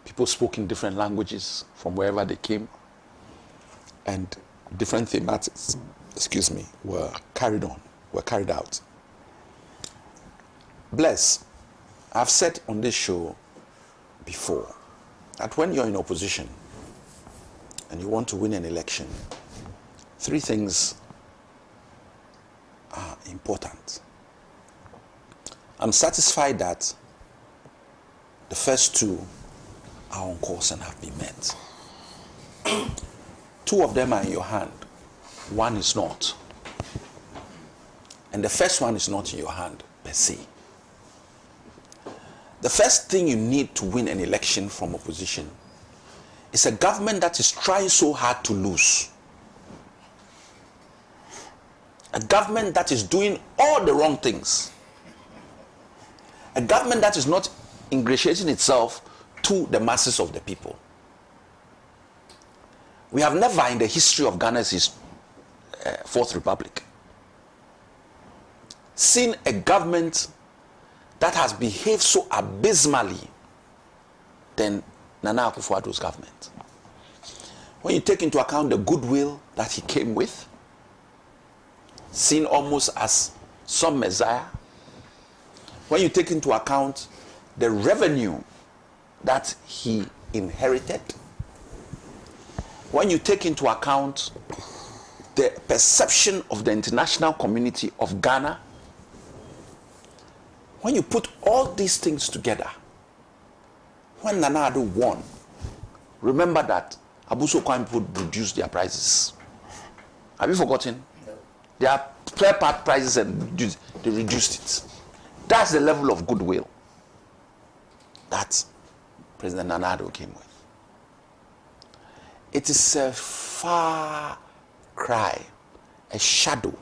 People spoke in different languages from wherever they came, and different thematics, were carried out. Bless, I've said on this show before that when you're in opposition and you want to win an election, three things are important. I'm satisfied that the first two are on course and have been met. Two of them are in your hand. One is not. And the first one is not in your hand per se. The first thing you need to win an election from opposition is a government that is trying so hard to lose. A government that is doing all the wrong things. A government that is not ingratiating itself to the masses of the people. We have never in the history of Ghana's Fourth Republic. Seen a government that has behaved so abysmally than Nana Akufo-Addo's government. When you take into account the goodwill that he came with, seen almost as some messiah, when you take into account the revenue that he inherited, when you take into account the perception of the international community of Ghana, when you put all these things together, when Nana Addo won, remember that Abuso Kwan people reduced their prices. Have you forgotten? No. Their spare part prices and they reduced it. That's the level of goodwill that President Nana Addo came with. It is a far cry, a shadow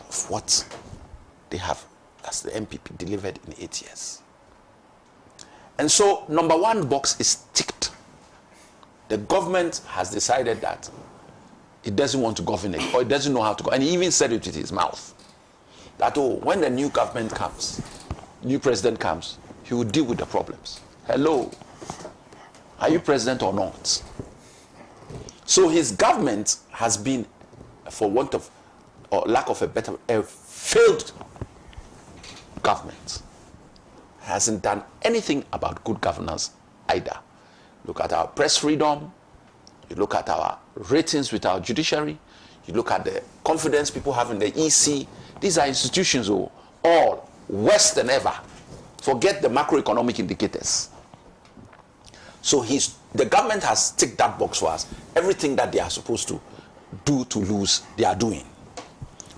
of what they have as the MPP delivered in 8 years. And so, number one box is ticked. The government has decided that it doesn't want to govern it, or it doesn't know how to go. And he even said it with his mouth. That, oh, when the new government comes, new president comes, he will deal with the problems. Hello, are you president or not? So his government has been, for want of, or lack of a better, a failed government. Hasn't done anything about good governance either. Look at our press freedom, you look at our ratings with our judiciary, you look at the confidence people have in the EC. These are institutions who all worse than ever. Forget the macroeconomic indicators. So the government has ticked that box for us. Everything that they are supposed to do to lose, they are doing.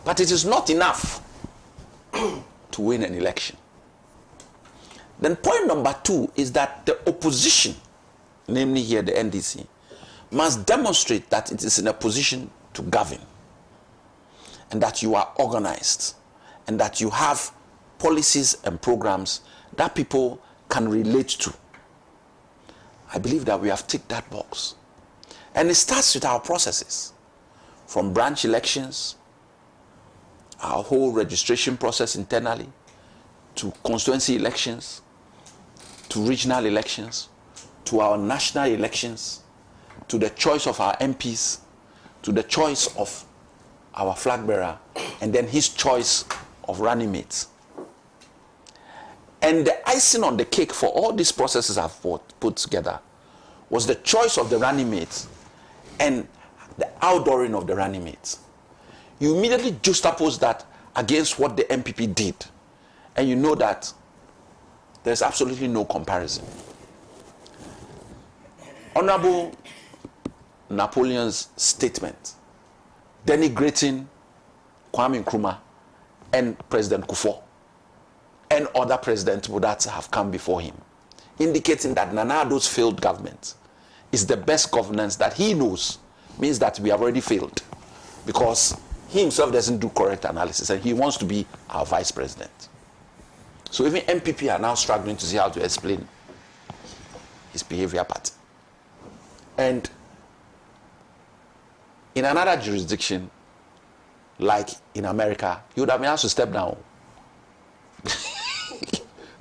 But it is not enough to win an election. Then point number two is that the opposition, namely here the NDC, must demonstrate that it is in a position to govern, and that you are organized, and that you have policies and programs that people can relate to. I believe that we have ticked that box. And it starts with our processes, from branch elections, our whole registration process internally, to constituency elections, to regional elections, to our national elections, to the choice of our MPs, to the choice of our flag bearer, and then his choice of running mates. And the icing on the cake for all these processes I've put together was the choice of the running mates and the outdooring of the running mates. You immediately juxtapose that against what the MPP did, and you know that there's absolutely no comparison. Honorable Napoleon's statement denigrating Kwame Nkrumah and President Kufuor and other presidents that have come before him, indicating that Nana Addo's failed government is the best governance that he knows, means that we have already failed, because he himself doesn't do correct analysis and he wants to be our vice president. So even MPP are now struggling to see how to explain his behavior pattern. And in another jurisdiction, like in America, you would have been asked to step down.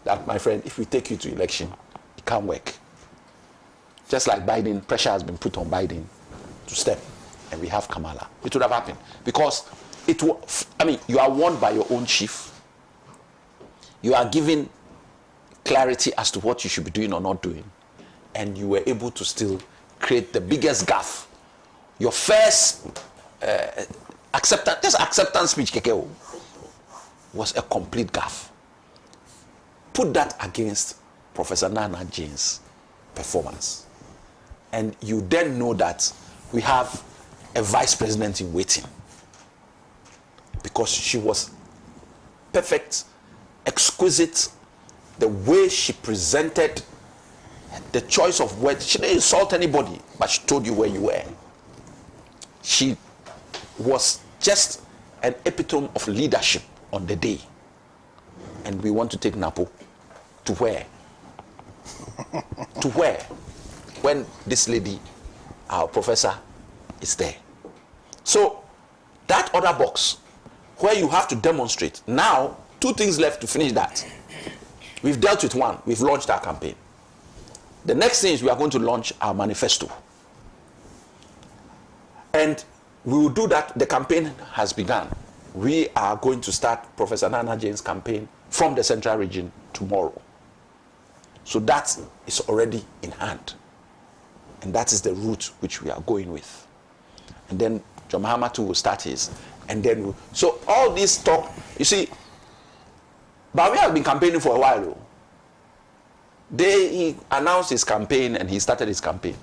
That, my friend, if we take you to election, it can't work. Just like Biden, pressure has been put on Biden to step, and we have Kamala. It would have happened. Because you are warned by your own chief. You are given clarity as to what you should be doing or not doing. And you were able to still create the biggest gaffe. Your first acceptance speech, Kekeo, was a complete gaffe. Put that against Professor Nana Jane's performance. And you then know that we have a vice president in waiting. Because she was perfect, exquisite, the way she presented, the choice of words. She didn't insult anybody, but she told you where you were. She was just an epitome of leadership on the day. And we want to take Napo to where? To where? When this lady, our professor, is there. So That other box, where you have to demonstrate. Now, 2 things left to finish that. We've dealt with one. We've launched our campaign. The next thing is we are going to launch our manifesto. And we will do that. The campaign has begun. We are going to start Professor Nana Jane's campaign from the Central Region tomorrow. So that is already in hand. And that is the route which we are going with. And then John Mahama too will start his. And then, so all this talk, you see, Bawumia has been campaigning for a while. He announced his campaign and he started his campaign.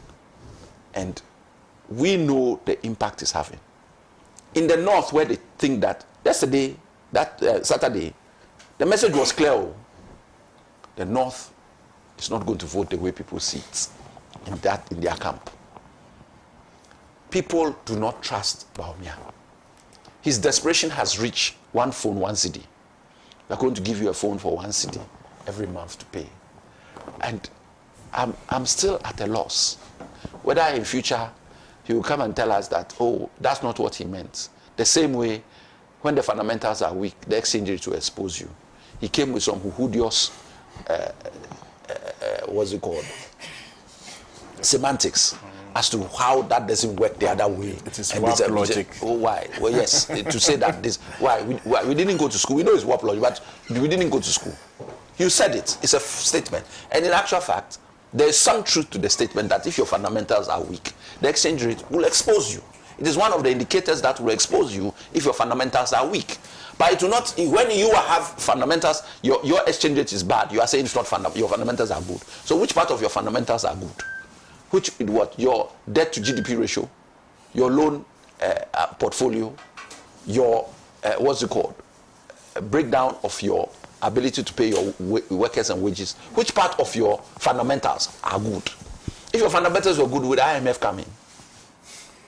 And we know the impact it's having. In the north, where they think that yesterday, Saturday, the message was clear. The north is not going to vote the way people see it in their camp. People do not trust Bawumia. His desperation has reached 1 phone, 1 cedi. We're going to give you a phone for 1 cedi every month to pay. And I'm still at a loss. Whether in future he will come and tell us that, oh, that's not what he meant. The same way, when the fundamentals are weak, the exchange rate will expose you. He came with some hudious, what's it called? Semantics as to how that doesn't work the other way. It is warp logic. Oh, why? Well, yes, to say that this, why? We didn't go to school. We know it's warp logic, but we didn't go to school. You said it. It's a statement. And in actual fact, there is some truth to the statement that if your fundamentals are weak, the exchange rate will expose you. It is one of the indicators that will expose you if your fundamentals are weak. But it will not, when you have fundamentals, your exchange rate is bad. You are saying it's not your fundamentals are good. So which part of your fundamentals are good? Which, what? Your debt to GDP ratio, your loan portfolio, your, what's it called? A breakdown of your ability to pay your workers and wages. Which part of your fundamentals are good? If your fundamentals were good, would IMF come in?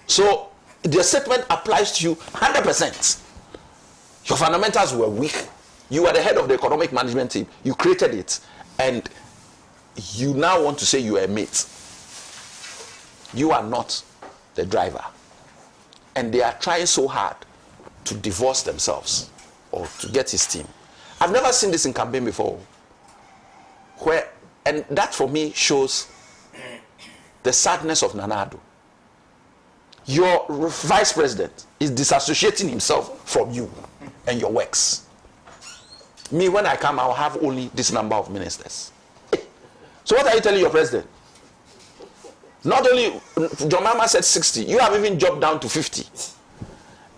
So the statement applies to you 100%. Your fundamentals were weak. You were the head of the economic management team. You created it. And you now want to say you are a mate. You are not the driver. And they are trying so hard to divorce themselves or to get his team. I've never seen this in campaign before. And that for me shows the sadness of Nana Addo. Your vice president is disassociating himself from you and your works. Me, when I come, I'll have only this number of ministers. So what are you telling your president? Not only, John Mahama said 60, you have even dropped down to 50.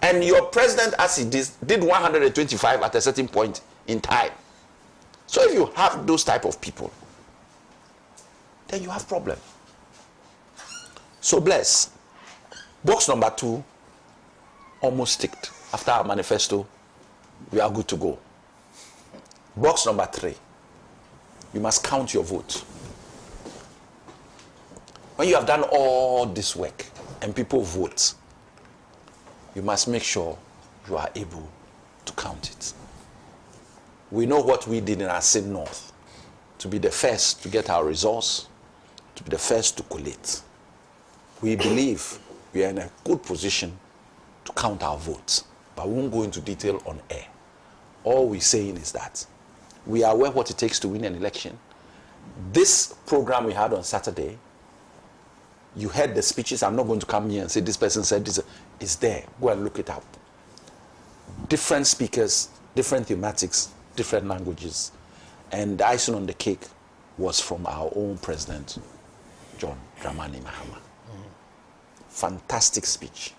And your president, as he did 125 at a certain point in time. So if you have those type of people, then you have problem. So bless. Box number 2 almost ticked. After our manifesto, we are good to go. Box number 3, you must count your vote. When you have done all this work and people vote, you must make sure you are able to count it. We know what we did in our Sin North, to be the first to get our results, to be the first to collate. We believe we are in a good position to count our votes, but we won't go into detail on air. All we're saying is that we are aware what it takes to win an election. This program we had on Saturday, you heard the speeches. I'm not going to come here and say this person said this. It's there. Go and look it up. Different speakers, different thematics, different languages. And the icing on the cake was from our own president, John Dramani Mahama. Fantastic speech.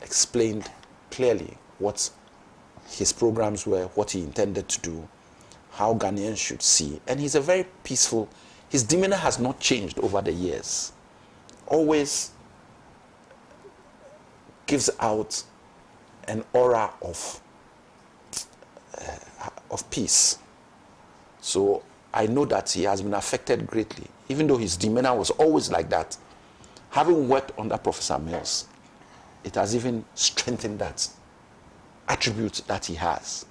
Explained clearly what his programs were, what he intended to do, how Ghanaians should see. And he's a very peaceful, his demeanor has not changed over the years. Always gives out an aura of peace. So I know that he has been affected greatly, even though his demeanor was always like that. Having worked under Professor Mills, it has even strengthened that attribute that he has.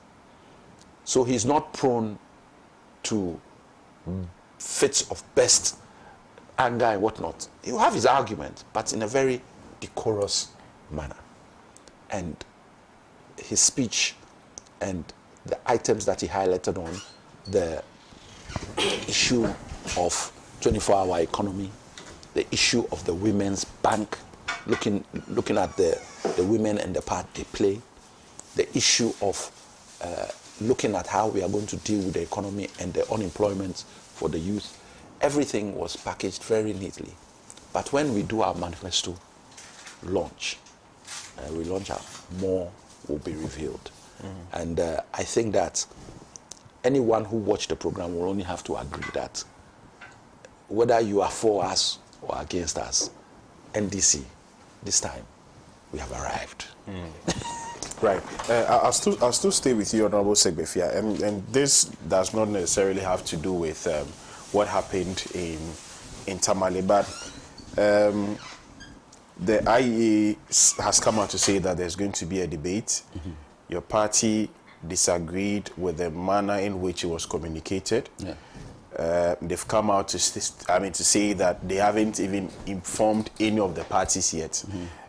So he's not prone to fits of burst, anger and whatnot. He'll have his argument, but in a very decorous manner. And his speech and the items that he highlighted on the issue of 24-hour economy, the issue of the women's bank, looking at the women and the part they play, the issue of looking at how we are going to deal with the economy and the unemployment for the youth. Everything was packaged very neatly. But when we do our manifesto launch, we launch out, more will be revealed. And I think that anyone who watched the program will only have to agree that whether you are for us or against us, NDC, this time, we have arrived. Right. I'll still stay with you, Honorable Segbefia, and this does not necessarily have to do with what happened in Tamale, but the IEA has come out to say that there's going to be a debate. Your party disagreed with the manner in which it was communicated. They've come out to say that they haven't even informed any of the parties yet.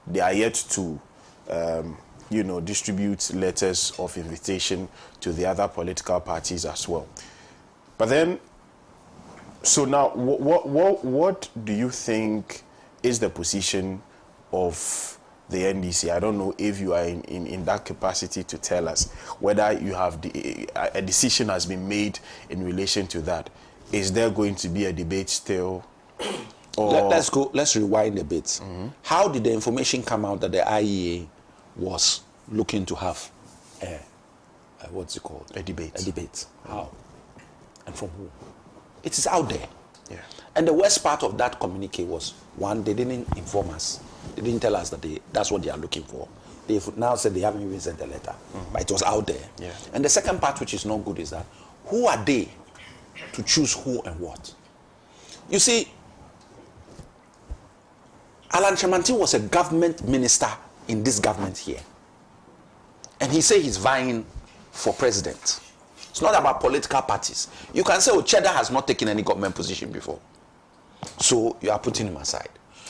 They are yet to distribute letters of invitation to the other political parties as well. But then, so now, what do you think is the position of the NDC? I don't know if you are in that capacity to tell us whether you have a decision has been made in relation to that. Is there going to be a debate still? Or Let's rewind a bit. How did the information come out that the IEA was looking to have what's it called? A debate. A debate. How? And from who? It is out there. Yeah. And the worst part of that communique was, one, they didn't inform us. They didn't tell us that that's what they are looking for. They've now said they haven't even sent a letter. But it was out there. Yeah. And the second part, which is not good, is that who are they to choose who and what? You see, Alan Chamantin was a government minister in this government here. And he said he's vying for president. It's not about political parties. You can say, oh, Cheddar has not taken any government position before. So you are putting him aside.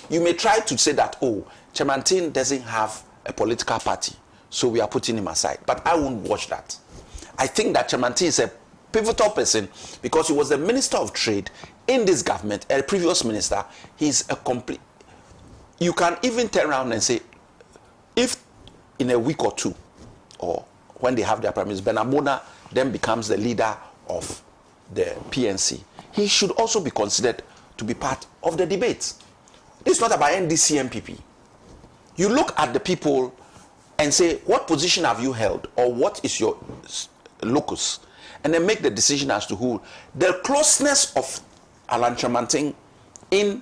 You may try to say that, oh, Chamantin doesn't have a political party, so we are putting him aside. But I won't watch that. I think that Chamantin is a pivotal person because he was the Minister of Trade in this government, a previous minister. He's a complete... You can even turn around and say, if in a week or two, or when they have their prime minister, Benamona then becomes the leader of the PNC, he should also be considered to be part of the debate. It's not about NDC MPP. You look at the people and say, what position have you held, or what is your locus, and then make the decision as to who. The closeness of Alan Chamantin in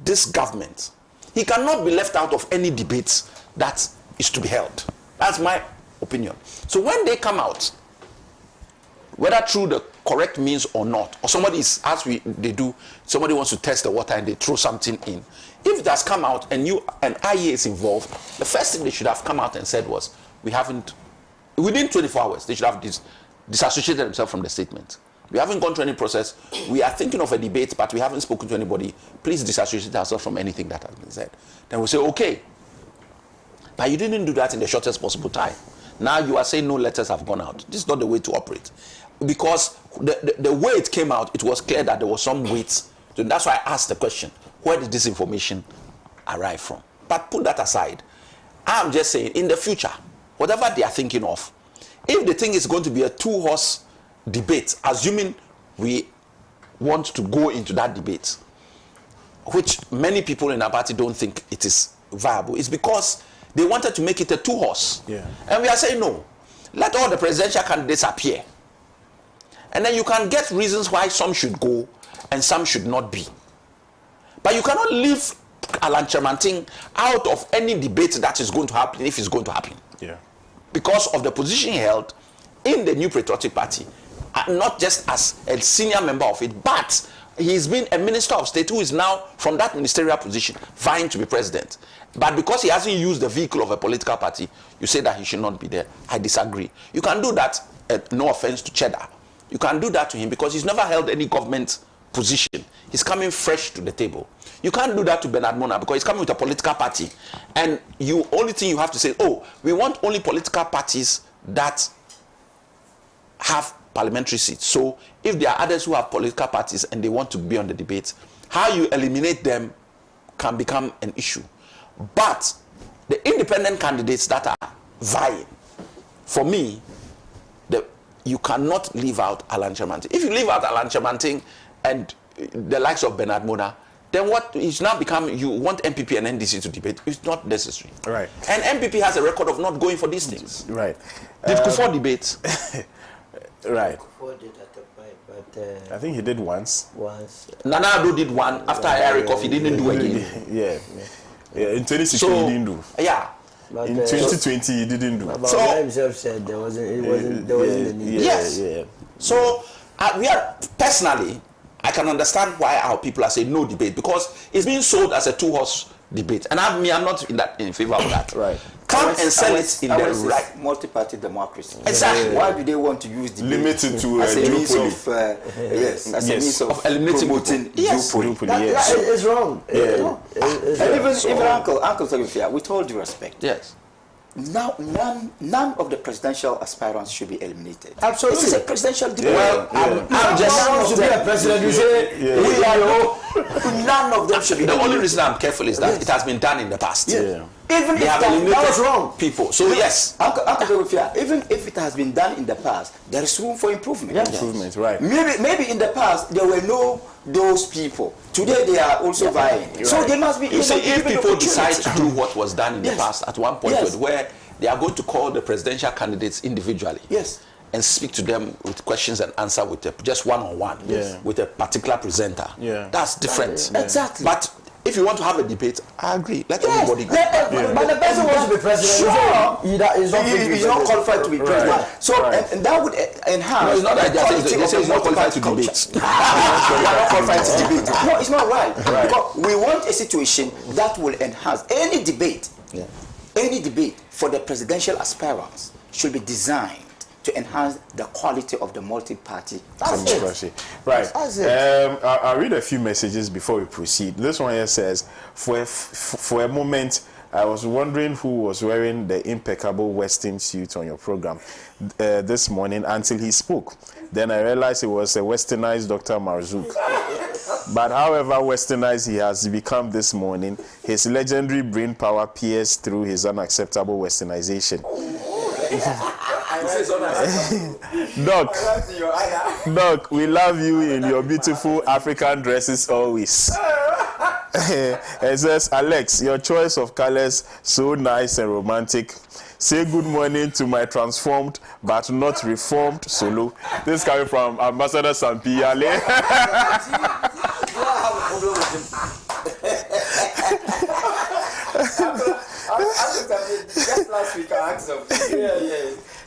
this government, he cannot be left out of any debates that is to be held. That's my opinion. So when they come out, whether through the correct means or not, or somebody is, as they do, somebody wants to test the water and they throw something in. If it has come out and IEA is involved, the first thing they should have come out and said was, we haven't, within 24 hours, they should have disassociated themselves from the statement. We haven't gone through any process. We are thinking of a debate, but we haven't spoken to anybody. Please disassociate ourselves from anything that has been said. Then we say, okay. But you didn't do that in the shortest possible time. Now you are saying no letters have gone out. This is not the way to operate. Because the way it came out, it was clear that there was some weight. So that's why I asked the question, where did this information arrive from? But put that aside. I'm just saying, in the future, whatever they are thinking of, if they think it's going to be a two-horse debate, assuming we want to go into that debate, which many people in our party don't think it is viable, it's because they wanted to make it a two-horse. Yeah. And we are saying, no, let all the presidential candidates appear. And then you can get reasons why some should go and some should not be. But you cannot leave Alan Chamantin out of any debate that is going to happen, if it's going to happen. Yeah. Because of the position he held in the New Patriotic Party, not just as a senior member of it, but he's been a minister of state who is now from that ministerial position vying to be president. But because he hasn't used the vehicle of a political party, you say that he should not be there. I disagree. You can do that, no offense to Cheddar. You can do that to him because he's never held any government position He's coming fresh to the table. You can't do that to Bernard Mona because he's coming with a political party. And only thing you have to say, oh, we want only political parties that have parliamentary seats. So if there are others who have political parties and they want to be on the debate, how you eliminate them can become an issue. But the independent candidates that are vying, for me, you cannot leave out Alan Chamanting. If you leave out Alan Chamanting and the likes of Bernard Mona, then what is now become, you want MPP and NDC to debate, it's not necessary. Right. And MPP has a record of not going for these things. Right. Did Kufuor debate? Right. Kufuor did at the point, but I think he did once. Nana Addo did one after Eric Off, he didn't do again. Yeah. In 2016 he didn't do. Yeah. But, in 2020 he didn't do. But so himself said there wasn't the need. Yes. Yeah. So we are personally, I can understand why our people are saying no debate, because it's being sold as a two-horse debate, and I'm not in favor of that. Right. Come and sell it in the right multi-party democracy. Exactly. Why do they want to use debate limited to as a means duopoly? As a means of eliminating promoting duopoly? Yes. It's wrong. Even Uncle Sogifia, with all due respect, yes. Now, none of the presidential aspirants should be eliminated. Absolutely. This is a presidential debate. Well, I'm just to be a president. You say we are none of them should be. The only reason I'm careful is that it has been done in the past. Yeah. Even they if have that was wrong, people. So yes, Uncle Sogifia, even if it has been done in the past, there is room for improvement. Yeah. Improvement, right? Maybe in the past there were no those people. Today they are also vying. Right. So they must be. You see, if people decide to do what was done in the past at one point, where they are going to call the presidential candidates individually, and speak to them with questions and answer with just one-on-one, with a particular presenter. That's different. Exactly. But if you want to have a debate, I agree. Let everybody go. But the person wants to be president. Sure. He's not qualified to be president. Right. So and that would enhance. No, it's not like they say he's not qualified to debate. not qualified to debate. No, it's not right. Because we want a situation that will enhance any debate. Any debate for the presidential aspirants should be designed to enhance the quality of the multi-party democracy. Right. I'll read a few messages before we proceed. This one here says, for a moment, I was wondering who was wearing the impeccable Western suit on your program this morning until he spoke. Then I realized it was a westernized Dr. Marzouk. But however westernized he has become this morning, his legendary brain power pierced through his unacceptable westernization. Doc, we love you in your beautiful African dresses always. It says, Alex, your choice of colors so nice and romantic. Say good morning to my transformed but not reformed solo. This is coming from Ambassador Sampi Ale. Just last week I asked him.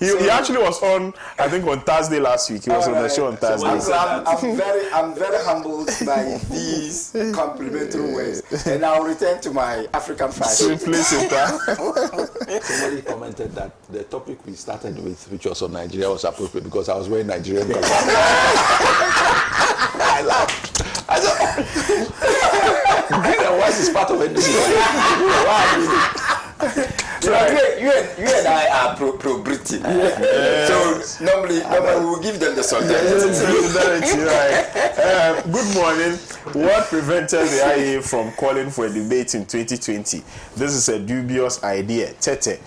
He actually was on, I think, on Thursday last week. He was on the show on Thursday. I'm very humbled by these complimentary words, and I'll return to my African fashion. Somebody commented that the topic we started with, which was on Nigeria, was appropriate because I was wearing Nigerian colors. I laughed. I said, green and white is part of it. So you and I are pro-Britain. So normally we will give them the solidarity. Right. Good morning. What prevented the IA from calling for a debate in 2020? This is a dubious idea. Tete.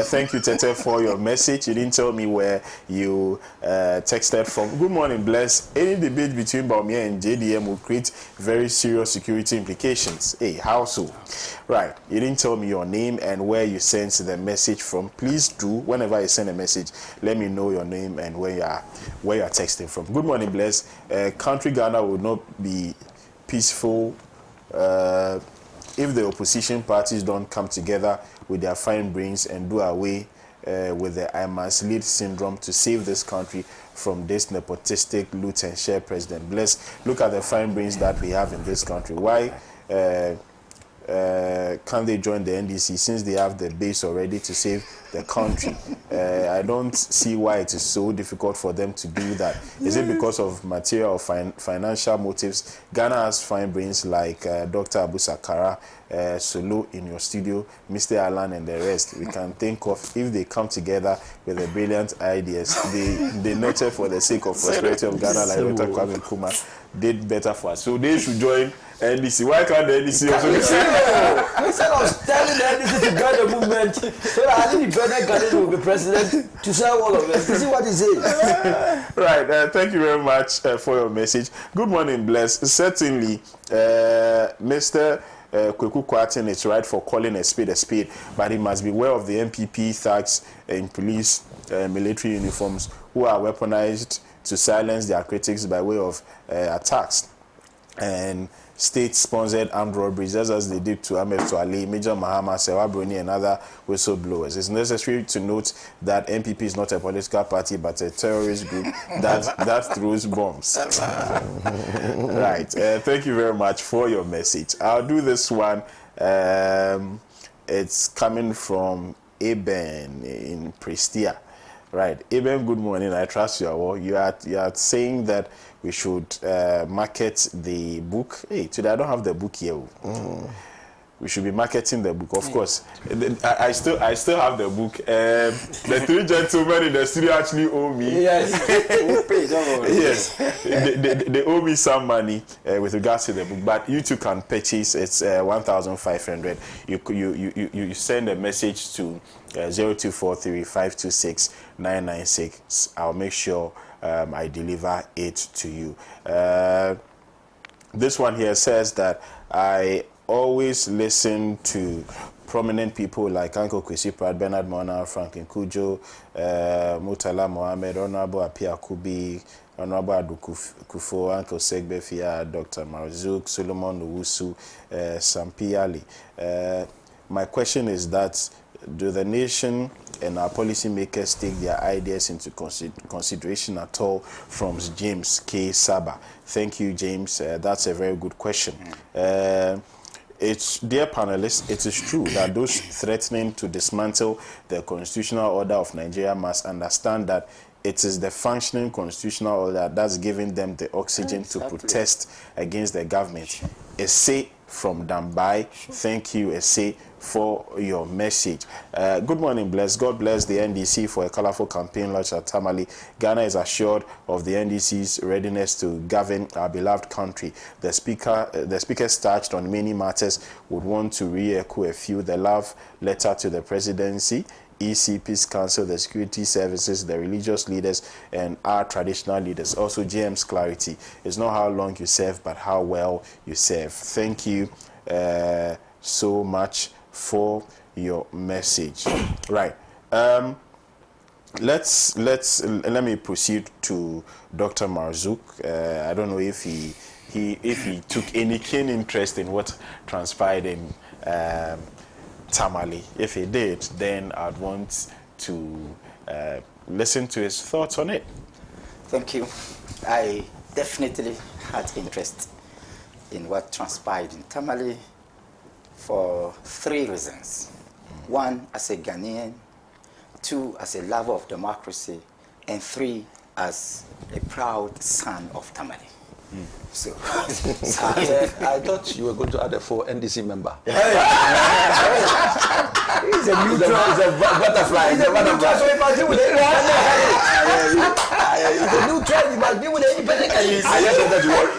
Thank you, Tete, for your message. You didn't tell me where you texted from. Good morning, Bless. Any debate between Bawumia and JDM will create very serious security implications. Hey, how so? Right. You didn't tell me your name and where you sent the message from. Please do, whenever you send a message, let me know your name and where you are texting from. Good morning, Bless. Country Ghana would not be peaceful if the opposition parties don't come together with their fine brains and do away with the I must lead syndrome to save this country from this nepotistic loot and share president. Bless, look at the fine brains that we have in this country. Why can they join the NDC since they have the base already to save the country? I don't see why it is so difficult for them to do that. Is it because of material or financial motives? Ghana has fine brains like Dr. Abu Sakara, Solo in your studio, Mr. Alan and the rest. We can think of, if they come together with the brilliant ideas they nurture for the sake of prosperity of Ghana, like Dr. Kwame Nkrumah did better for us. So they should join NDC. Why can't the NDC also? Instead of telling the NDC to join the movement, so that I think the better candidate will be president to serve all of us. You see what he says? Right. Thank you very much for your message. Good morning, Bless. Certainly, Mr. Kweku Kwarteng is right for calling a spade, but he must be aware of the MPP thugs in police military uniforms who are weaponized to silence their critics by way of attacks and state-sponsored armed robberies, just as they did to Ahmed Tuale, Major Mahama, Sewa Bruni, and other whistleblowers. It's necessary to note that MPP is not a political party, but a terrorist group that throws bombs. Right. Thank you very much for your message. I'll do this one. It's coming from Eben in Prestia. Right. Eben, good morning. I trust you are well. You are saying that we should market the book. Hey, today I don't have the book here. We should be marketing the book, of course. I still have the book. The three gentlemen in the studio actually owe me. Yes. We'll pay, don't worry. Yes, they owe me some money with regards to the book, but you too can purchase. It's 1,500. You send a message to 0243-526-996. I'll make sure I deliver it to you. This one here says that I always listen to prominent people like Uncle Kwesi Pratt, Bernard Mona, Franklin Kujo, Murtala Mohammed, Honorable Apia Kubi, Honorable Adu Kufo, Uncle Segbefia, Dr. Marzouk, Solomon Owusu, Sampi Ali. My question is that, do the nation and our policymakers take their ideas into consideration at all? From James K. Saba. Thank you, James. That's a very good question. Dear panelists, it is true that those threatening to dismantle the constitutional order of Nigeria must understand that it is the functioning constitutional order that's giving them the oxygen to protest against the government. Essay from Dambai. Thank you, Essay, for your message. Good morning, Bless. God bless the NDC for a colorful campaign launch at Tamale. Ghana is assured of the NDC's readiness to govern our beloved country. The speakers touched on many matters. Would want to re-echo a few. The love letter to the presidency, EC, Peace Council, the security services, the religious leaders, and our traditional leaders. Also, GM's clarity. It's not how long you serve, but how well you serve. Thank you so much for your message. Right. Let me proceed to Dr. Marzouk. I don't know if he took any keen interest in what transpired in Tamale. If he did, then I'd want to listen to his thoughts on it. Thank you. I definitely had interest in what transpired in Tamale for 3 reasons. 1, as a Ghanaian, 2, as a lover of democracy, and 3, as a proud son of Tamale. So, I thought you were going to add a 4 NDC member. He's a neutral. He's a butterfly. He's a neutral, so he must deal with it. He's a neutral, he must deal with independent. I just wanted to worry.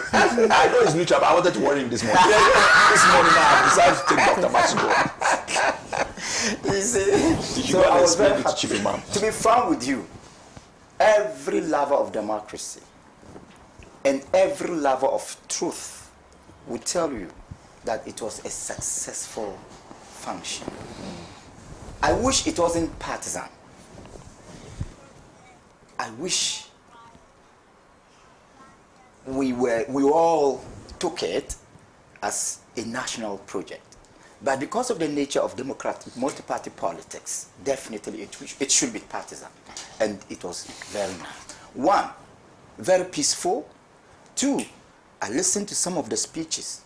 I know he's neutral, but I wanted to worry him this morning. This morning I decided to take Dr. Masugo. So I was very happy to be frank with you. Every lover of democracy and every lover of truth will tell you that it was a successful function. I wish it wasn't partisan. I wish we all took it as a national project. But because of the nature of democratic multi-party politics, definitely it should be partisan. And it was very nice. 1, very peaceful. 2, I listened to some of the speeches,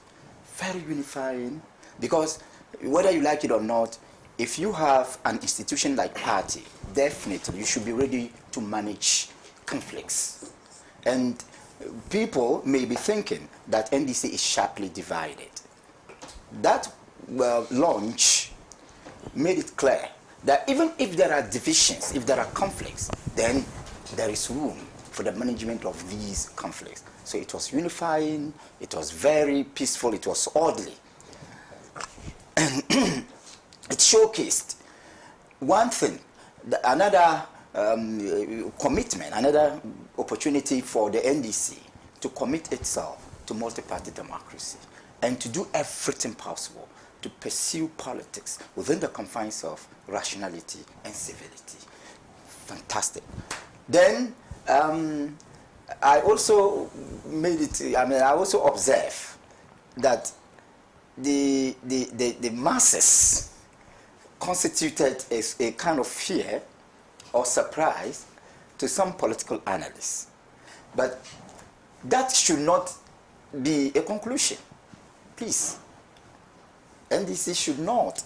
very unifying, Because whether you like it or not, if you have an institution like party, definitely you should be ready to manage conflicts. And people may be thinking that NDC is sharply divided. That launch made it clear that even if there are divisions, if there are conflicts, then there is room for the management of these conflicts. So it was unifying, it was very peaceful, it was orderly. And it showcased one thing, another commitment, another opportunity for the NDC to commit itself to multi-party democracy and to do everything possible to pursue politics within the confines of rationality and civility. Fantastic. Then I also I also observe that the masses constituted a kind of fear or surprise to some political analysts. But that should not be a conclusion. Please. NDC should not.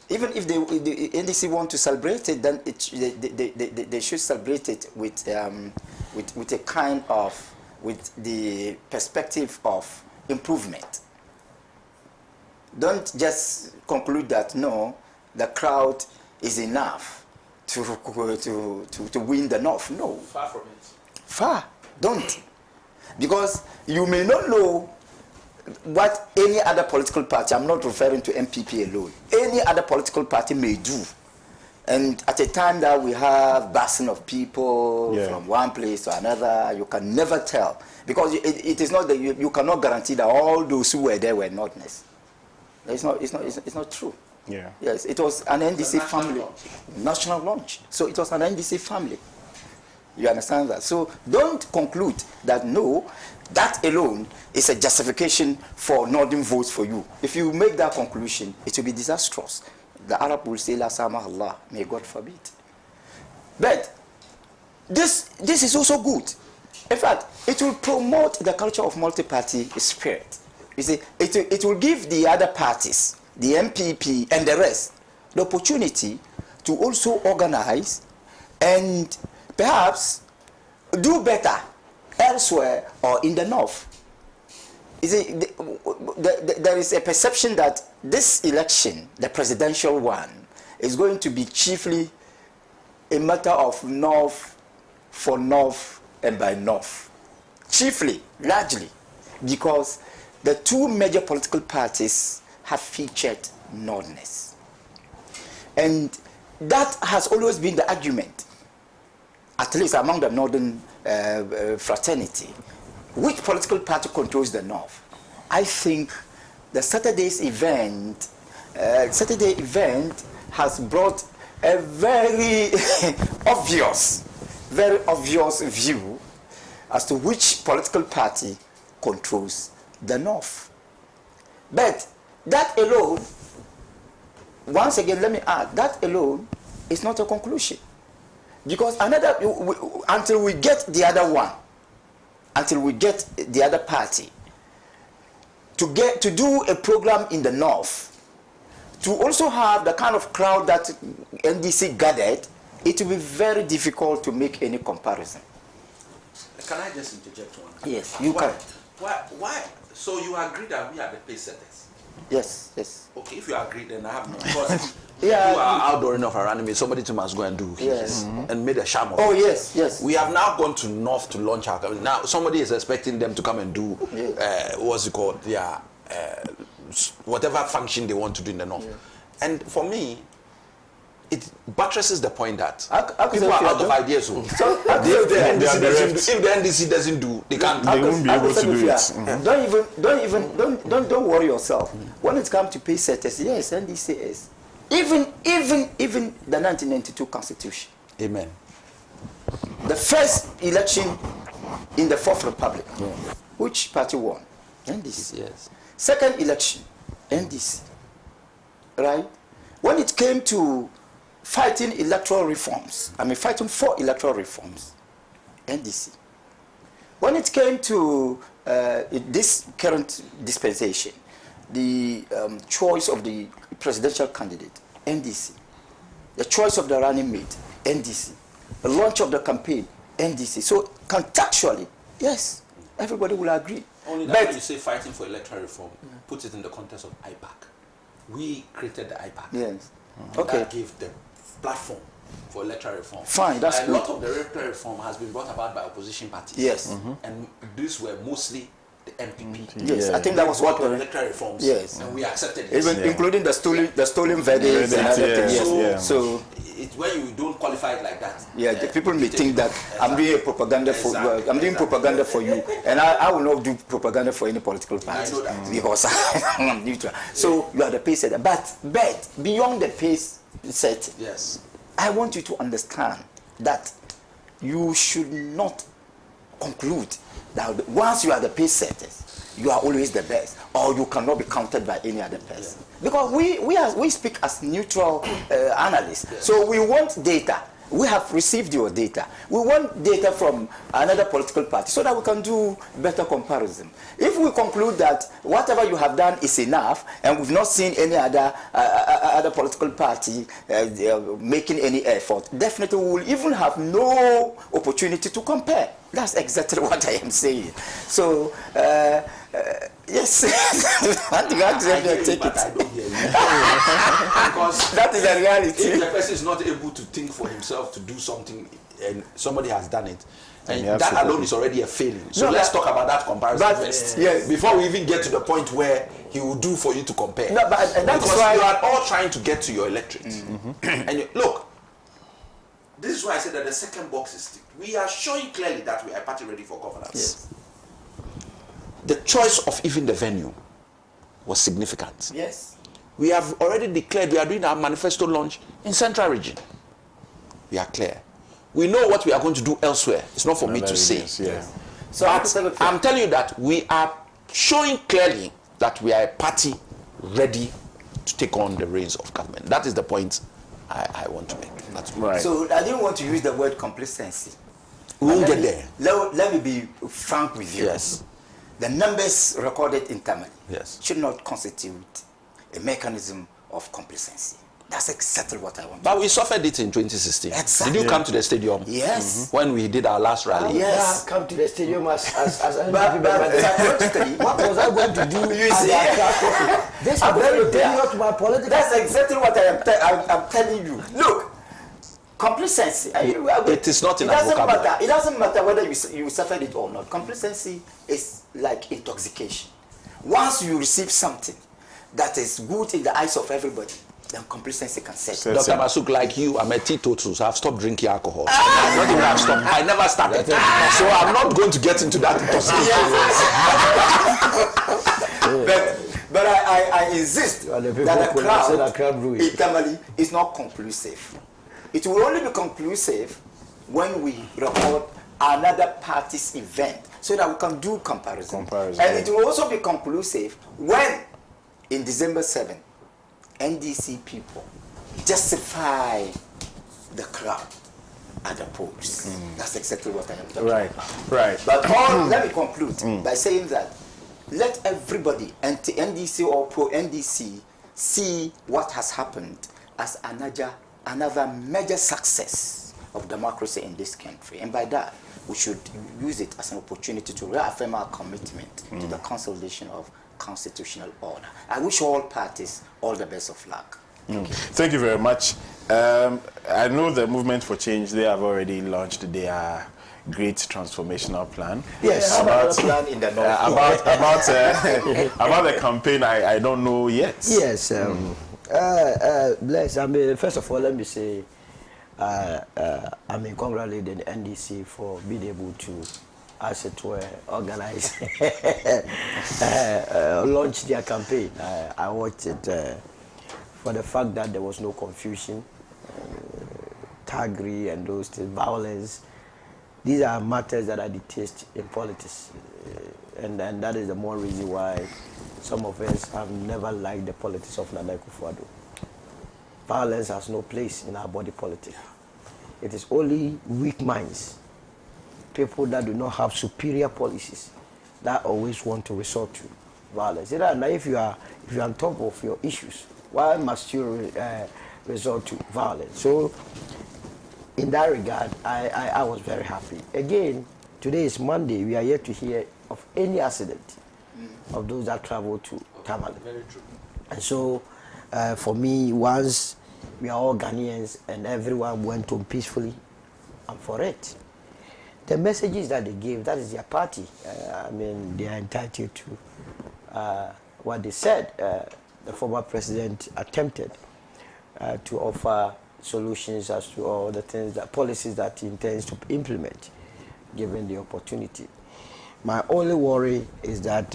Even if the NDC want to celebrate it, then they should celebrate it with a kind of, with the perspective of improvement. Don't just conclude that no, the crowd is enough to win the North. No. Far from it. Far. Don't. Because you may not know what any other political party, I'm not referring to MPP alone, any other political party may do. And at a time that we have busing of people from one place to another, you can never tell. Because it is not that you cannot guarantee that all those who were there were not. It's not true. Yeah. Yes, it was an NDC family. National launch. So it was an NDC family. You understand that? So don't conclude that no, that alone is a justification for northern votes for you. If you make that conclusion, it will be disastrous. The Arab will say, La samah Allah, may God forbid. But this is also good. In fact, it will promote the culture of multi-party spirit. You see, it will give the other parties, the MPP and the rest, the opportunity to also organize and perhaps do better elsewhere or in the North. You see, there is a perception that this election, the presidential one, is going to be chiefly a matter of North for North and by North. Chiefly, largely, because the two major political parties have featured Northerners. And that has always been the argument, at least among the Northern fraternity. Which political party controls the North? I think the Saturday event has brought a very obvious view as to which political party controls the North. But that alone, once again, let me add, that alone is not a conclusion. Because until we get the other one, until we get the other party to do a program in the North, to also have the kind of crowd that NDC gathered, it will be very difficult to make any comparison. Can I just interject one? Yes, you can. Why? So you agree that we are the pace setters? Yes, yes. Okay, if you agree, then I have no. Because Yeah. you are outdoor enough around me, somebody must go and do his, and made a sham of it. Oh, yes, yes. We have now gone to North to launch our campaign. Now somebody is expecting them to come and do what's it called? Yeah, whatever function they want to do in the North. Yeah. And for me, it buttresses the point that people are out of ideas. So if the NDC doesn't do, they can't. They won't be able to do it. Don't worry yourself. When it comes to pay setters, yes, NDC is. Even the 1992 Constitution. Amen. The first election in the Fourth Republic, which party won? NDC. Yes. Second election, NDC. Right? When it came to fighting electoral reforms, fighting for electoral reforms, NDC. When it came to this current dispensation, the choice of the presidential candidate, NDC. The choice of the running mate, NDC. The launch of the campaign, NDC. So contextually, yes, everybody will agree. Only that when you say fighting for electoral reform, put it in the context of IPAC. We created the IPAC. Yes. Okay. That gave the platform for electoral reform. Fine, that's a good. lot of the electoral reform has been brought about by opposition parties. Yes. And these were mostly the MPP. Yes, I think that was what the electoral reforms. Yes. And we accepted it. Even including the stolen verdicts and other things. So when you don't qualify it like that. Yeah, the people may think that I'm doing propaganda for you. I'm doing propaganda for you, and I will not do propaganda for any political party because I'm neutral. So you are the pace setter. But beyond the pace set, yes, I want you to understand that you should not conclude that once you are the pace setters, you are always the best, or you cannot be counted by any other person. Because we speak as neutral analysts. Yes. So we want data. We have received your data. We want data from another political party so that we can do better comparison. If we conclude that whatever you have done is enough, and we've not seen any other political party making any effort, definitely we will even have no opportunity to compare. That's exactly what I am saying. So, yes, I don't hear you. Because that is a reality. If the person is not able to think for himself to do something, and somebody has done it, and that alone is already a failing. So let's talk about that comparison first. Yes. Before we even get to the point where he will do for you to compare. No, but that's because why you are all trying to get to your electorate. And look, this is why I said that the second box is ticked. We are showing clearly that we are party ready for governance. Yes. The choice of even the venue was significant. Yes. We have already declared we are doing our manifesto launch in Central Region. We are clear. We know what we are going to do elsewhere. It's not for me to say. Yeah. So I'm telling you that we are showing clearly that we are a party ready to take on the reins of government. That is the point I want to make. That's right. So I didn't want to use the word complacency. We won't get there. Let me be frank with you. Yes. The numbers recorded in Tamale should not constitute a mechanism of complacency. That's exactly what I want. But we suffered it in 2016. Exactly. Did you come to the stadium? Yes. When we did our last rally? Yes. Come to the stadium as psychologically, what was I going to do? You see, this is very dangerous to my political. That's exactly what I'm telling you. Look, complacency. It is not in our vocabulary. It doesn't matter whether you suffered it or not. Complacency is like intoxication. Once you receive something that is good in the eyes of everybody, then complacency can set in. Dr. Masuk, like you, I'm a teetotal, so I've stopped drinking alcohol. Not even I've stopped. I never started. So I'm not going to get into that intoxication. But I insist that the crowd in Tamale is not conclusive. It will only be conclusive when we record another party's event so that we can do comparison. And it will also be conclusive when, in December 7, NDC people justify the crowd at the polls. That's exactly what I am talking about. Right. But let me conclude by saying that let everybody, anti-NDC or pro-NDC, see what has happened as another major success of democracy in this country. And by that, we should use it as an opportunity to reaffirm our commitment to the consolidation of constitutional order. I wish all parties all the best of luck. Thank you very much. I know the Movement for Change, they have already launched their great transformational plan. Yes, about plan in the north. About the campaign, I don't know yet. Yes. Bless. I mean, first of all, let me say, congratulate the NDC for being able to, as it were, organize, launch their campaign. I watched it for the fact that there was no confusion, thuggery and those things, violence. These are matters that I detest in politics. And that is the more reason why some of us have never liked the politics of Nana Akufo-Addo. Violence has no place in our body politic. It is only weak minds, people that do not have superior policies, that always want to resort to violence. Now, if you're on top of your issues, why must you resort to violence? So, in that regard, I was very happy. Again, today is Monday. We are yet to hear of any accident of those that travel to Tamale. Very true. And so, for me, once we are all Ghanaians and everyone went home peacefully, I'm for it. The messages that they gave, that is their party. I mean, they are entitled to what they said. The former president attempted to offer solutions as to all the things, that policies that he intends to implement, given the opportunity. My only worry is that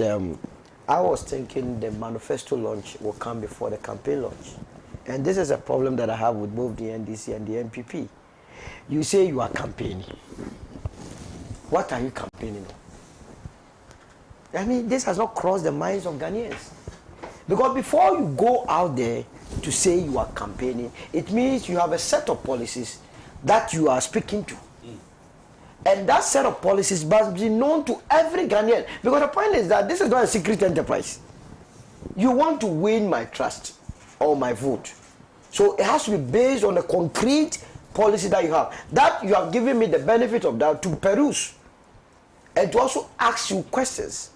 I was thinking the manifesto launch will come before the campaign launch. And this is a problem that I have with both the NDC and the NPP. You say you are campaigning. What are you campaigning on? I mean, this has not crossed the minds of Ghanaians. Because before you go out there to say you are campaigning, it means you have a set of policies that you are speaking to. And that set of policies must be known to every Ghanaian. Because the point is that this is not a secret enterprise. You want to win my trust or my vote. So it has to be based on a concrete policy that you have. That you have given me the benefit of that to peruse. And to also ask you questions.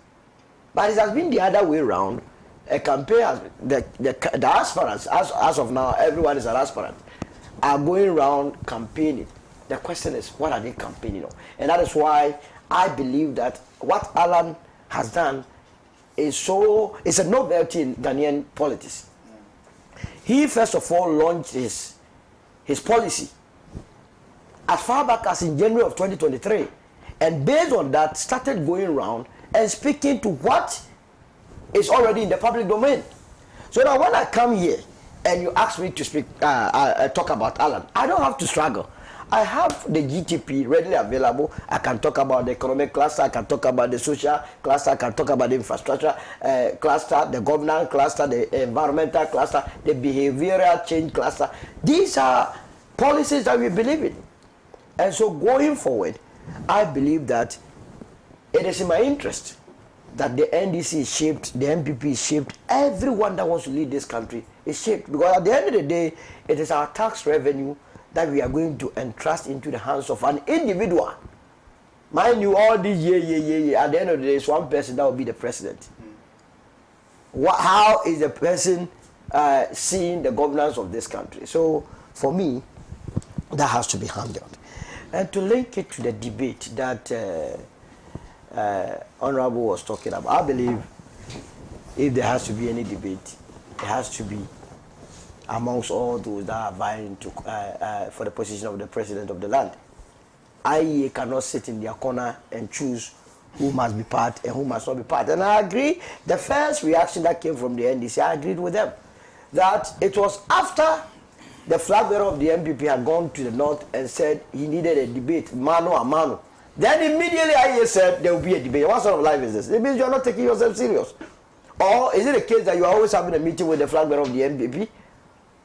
But it has been the other way around. A campaign, the aspirants, as of now, everyone is an aspirant, are going around campaigning. The question is, what are they campaigning on? And that is why I believe that what Alan has done is a novelty in Ghanaian politics. He first of all launched his policy as far back as in January of 2023. And based on that, started going around and speaking to what is already in the public domain. So now when I come here and you ask me to speak, talk about Alan, I don't have to struggle. I have the GTP readily available. I can talk about the economic cluster, I can talk about the social cluster, I can talk about the infrastructure cluster, the governance cluster, the environmental cluster, the behavioral change cluster. These are policies that we believe in. And so going forward, I believe that it is in my interest that the NDC is shaped, the MPP is shaped, everyone that wants to lead this country is shaped. Because at the end of the day, it is our tax revenue that we are going to entrust into the hands of an individual. Mind you, all these at the end of the day, it's one person that will be the president. How is the person seeing the governance of this country? So, for me, that has to be handled. And to link it to the debate that Honorable was talking about, I believe if there has to be any debate, it has to be amongst all those that are vying to, for the position of the president of the land. IEA cannot sit in their corner and choose who must be part and who must not be part. And I agree, the first reaction that came from the NDC, I agreed with them, that it was after the flag bearer of the MPP had gone to the north and said he needed a debate, mano a mano. Then immediately IEA said there will be a debate. What sort of life is this? It means you are not taking yourself serious. Or is it a case that you are always having a meeting with the flag bearer of the MPP,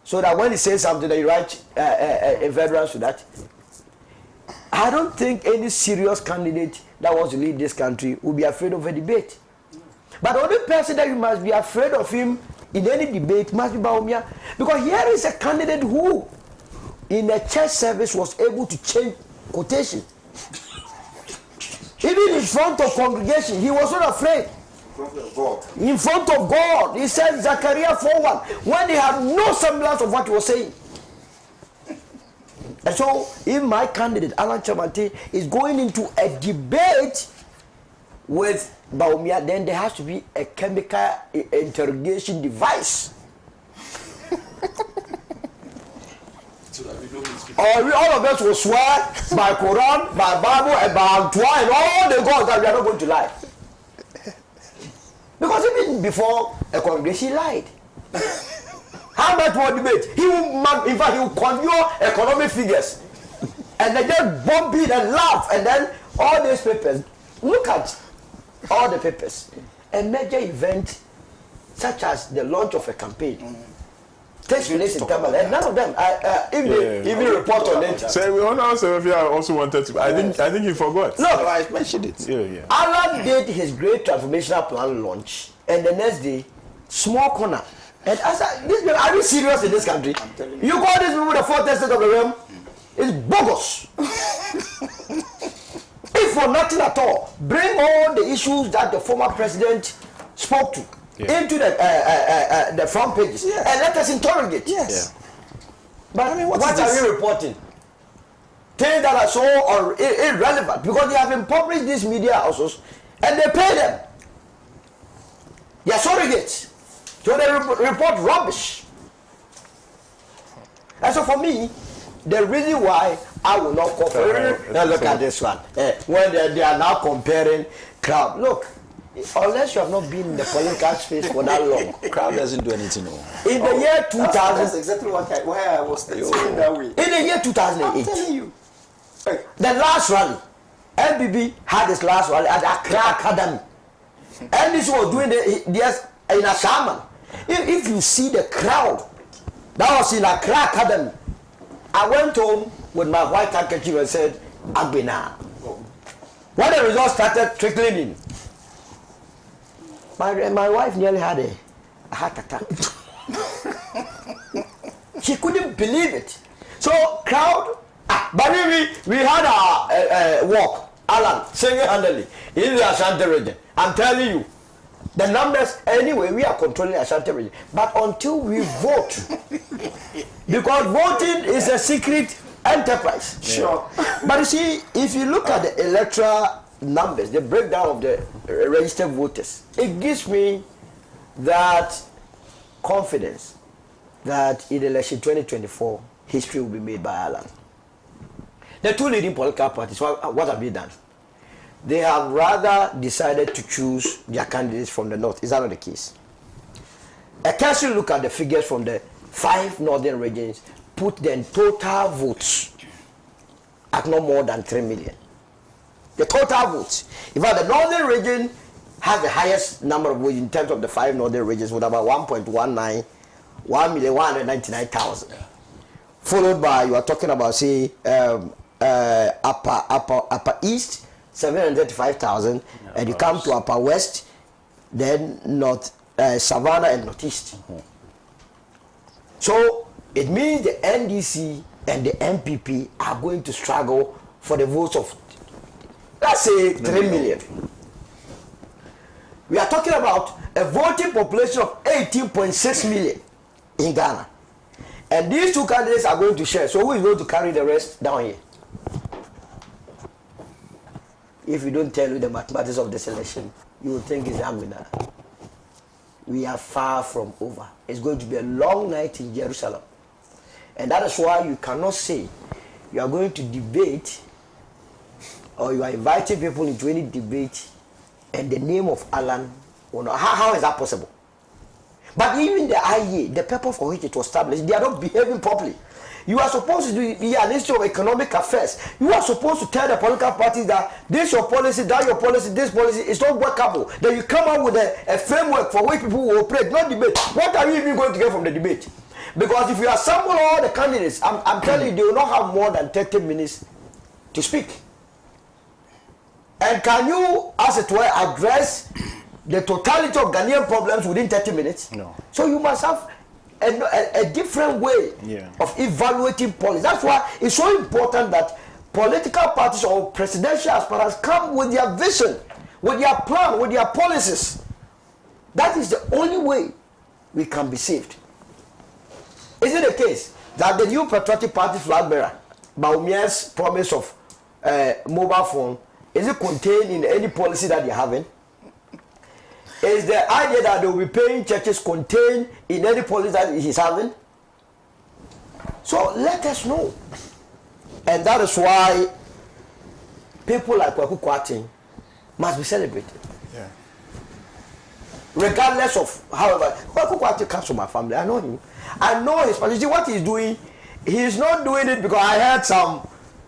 so that when he says something that you write a veterans to that? I don't think any serious candidate that wants to lead this country will be afraid of a debate. But the only person that you must be afraid of him in any debate must be Bawumia. Because here is a candidate who, in a church service, was able to change quotation. Even in front of congregation, he was not afraid. In front of God, he said Zechariah 4:1, when he had no semblance of what he was saying. And so, if my candidate, Alan Chamante, is going into a debate with Bawumia, then there has to be a chemical interrogation device. Or all of us will swear by Quran, by Bible, and by Antoine, and all the gods that we are not going to lie. Because even before a congregation, he lied. How much more debate? He will, in fact, he will conjure economic figures. And then just bomb it and laugh. And then all these papers, look at all the papers. A major event such as the launch of a campaign takes place in Tamale, and none of them, if they even report on it. So we also wanted to. I think he forgot. No, I mentioned it. Yeah. Alan did his great transformational plan launch, and the next day, small corner. And I said, are you serious in this country? You call these people the fourth estate of the realm? It's bogus. If for nothing at all, bring all the issues that the former president spoke to into the front pages and let us interrogate. Yes. But I mean, what are you reporting? Things that are so irrelevant because they have impoverished these media houses and they pay them. They are surrogates. So they report rubbish. And so for me, the reason why I will not compare. Now look at this one. When they are now comparing crowd. Look, unless you have not been in the political space for that long. Crowd doesn't do anything. No. In the year 2000. That's exactly why I was saying that way. In the year 2008. I'm telling you. The last rally. MBB had his last rally at Accra Academy. NDC was doing this in a shaman. If you see the crowd that was in Accra Academy, I went home with my white handkerchief and said, Agbena. When the results started trickling in, my wife nearly had a heart attack. She couldn't believe it. So crowd, but we had a walk, Alan, single-handedly, in the Ashanti region. I'm telling you, the numbers, anyway, we are controlling Ashanti region. But until we vote, because voting is a secret enterprise. Sure. But you see, if you look at the electoral numbers, the breakdown of the registered voters, it gives me that confidence that in election 2024, history will be made by Ireland. The two leading political parties, what have they done? They have rather decided to choose their candidates from the north. Is that not the case? A careful look at the figures from the 5 northern regions put the total votes at no more than 3 million. The total votes. In fact, the northern region has the highest number of votes in terms of the 5 northern regions with about 1.19, 1,199,000. Followed by, you are talking about, say, upper east, 735,000, and you come to Upper West, then North Savannah and Northeast. So it means the NDC and the MPP are going to struggle for the votes of, let's say, 3 million. We are talking about a voting population of 18.6 million in Ghana. And these two candidates are going to share. So who is going to carry the rest down here? If you don't tell you the mathematics of this election, you will think it's Amina. We are far from over. It's going to be a long night in Jerusalem. And that is why you cannot say you are going to debate or you are inviting people into any debate and the name of Alan. How is that possible? But even the IEA, the purpose for which it was established, they are not behaving properly. You are supposed to do the Ministry of Economic Affairs. You are supposed to tell the political parties that this your policy, that your policy, this policy is not workable. Then you come up with a framework for which people will operate, not debate. What are you even going to get from the debate? Because if you assemble all the candidates, I'm telling you, they will not have more than 30 minutes to speak. And can you, as it were, address the totality of Ghanaian problems within 30 minutes? No. So you must have a different way of evaluating policy. That's why it's so important that political parties or presidential aspirants come with their vision, with their plan, with their policies. That is the only way we can be saved. Is it the case that the new patriotic party flag bearer, Baumia's promise of mobile phone, is it contained in any policy that they're having? Is the idea that they will be paying churches contained in any policy that he's having? So let us know. And that is why people like Kwaku Kwarteng must be celebrated. Yeah. Regardless of, however, Kwaku Kwarteng comes from my family. I know him. I know his policy. What he's doing, he's not doing it because I heard some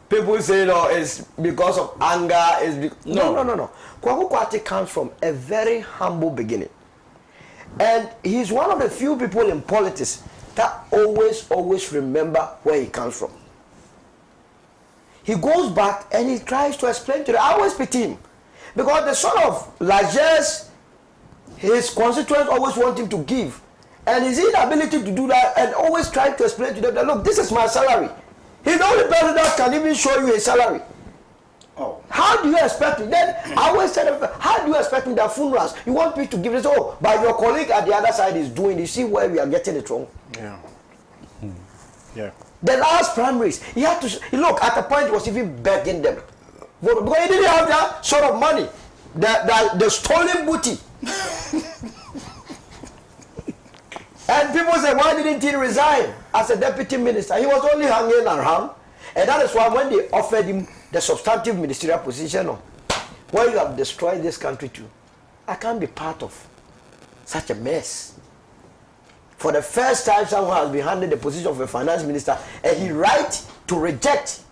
people say, no, it's because of anger. No. Kwaku Kwarteng comes from a very humble beginning. And he's one of the few people in politics minister always remember where he comes from. He goes back and he tries to explain to them. I always pity him because the sort of largesse his constituents always want him to give, and his inability to do that, and always trying to explain to them that, look, this is my salary. He's the only person that can even show you a salary. Oh. How do you expect me? Then I always tell them, how do you expect me that funerals? You want me to give this? Oh, but your colleague at the other side is doing. You see where we are getting it wrong. Yeah. Yeah. The last primaries, he had to look at the point he was even begging them because he didn't have that sort of money, the stolen booty. And people say, why didn't he resign as a deputy minister? He was only hanging around, and that is why when they offered him the substantive ministerial position, where you have destroyed this country to, I can't be part of such a mess. For the first time, someone has been handed the position of a finance minister, and he right to reject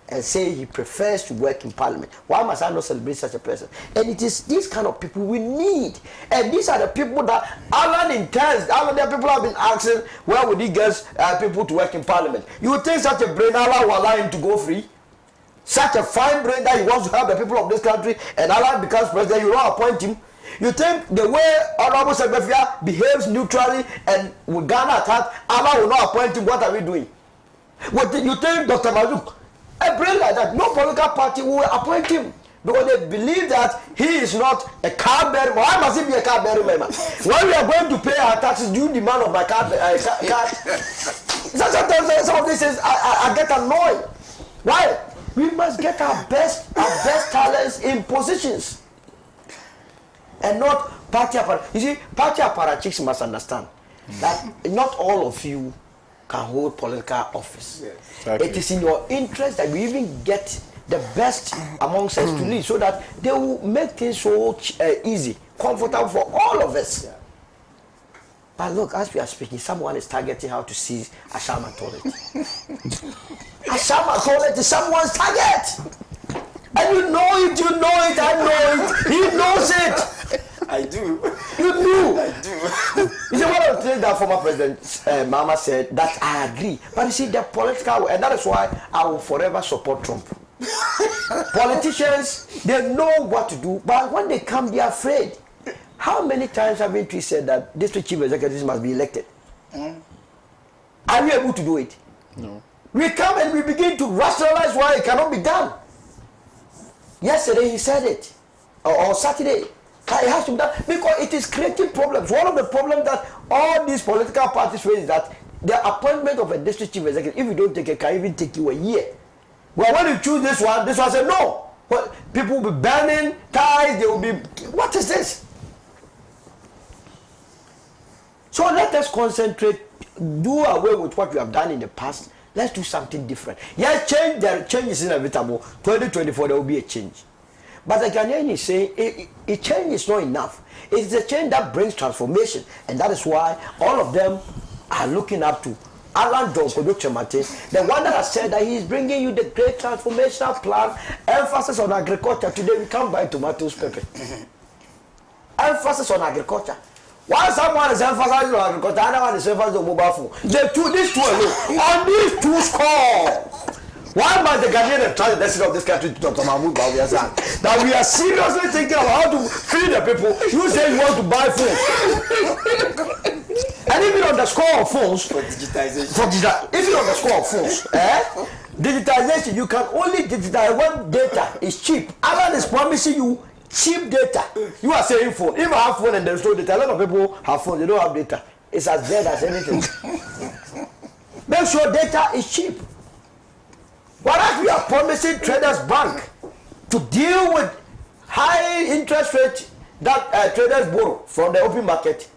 and say he prefers to work in parliament. Why must I not celebrate such a person? And it is these kind of people we need. And these are the people that Alan intends. Alan, the people have been asking, where would he get people to work in parliament? You would think such a brain Alan will allow him to go free? Such a fine brain that he wants to help the people of this country, and Alan becomes president, you don't appoint him. You think the way Honorable Secretary behaves neutrally and with Ghana at heart, Allah will not appoint him? What are we doing? What you think, Dr. Mazuk? A brain like that, no political party will appoint him because they believe that he is not a card bearer. Why must he be a card bearer member? When we are going to pay our taxes, do you demand of my card? Sometimes some of this is I get annoyed. Why? We must get our best talents in positions. And not party apparatchiks. You see, party apparatchiks must understand that not all of you can hold political office. Yes, exactly. It is in your interest that we even get the best amongst us to lead, so that they will make things so easy, comfortable for all of us. Yeah. But look, as we are speaking, someone is targeting how to seize Ashama toilet. Ashama toilet is someone's target. And you know it, I know it, he knows it. I do. You do. I do. You see, one of the things that former President Mama said, that I agree. But you see, the political, and that is why I will forever support Trump. Politicians, they know what to do, but when they come, they are afraid. How many times have we said that district chief executives must be elected? Are we able to do it? No. We come and we begin to rationalize why it cannot be done. Yesterday he said it, or Saturday. It has to be done because it is creating problems. One of the problems that all these political parties face is that the appointment of a district chief executive, if you don't take it, can even take you a year. Well, when you choose this one said no. Well, people will be burning ties, they will be, what is this? So let us concentrate, do away with what we have done in the past. Let's do something different. Yes, change is inevitable. 2024, there will be a change. But the Ghanaian is saying a change is not enough. It's a change that brings transformation. And that is why all of them are looking up to Alan Donkodo Chemate, the one that has said that he is bringing you the great transformational plan, emphasis on agriculture. Today we can't buy tomatoes, pepper. Emphasis on agriculture. While someone is emphasizing on agriculture, another one is emphasizing on mobile phone. These two alone, on these two score. Why must the Ghanaian try the destiny of this country to Dr. Mahmoud Bawumia that we are seriously thinking about how to feed the people? You say you want to buy phones. And even on the score of phones, for digitization. Even on the score of phones, digitization, you can only digitize when data is cheap. Alan is promising you cheap data. You are saying phone. If I have phone and there's no data, a lot of people have phone, they don't have data. It's as dead as anything. Make sure data is cheap. Whereas we are promising Traders Bank to deal with high interest rate that traders borrow from the open market,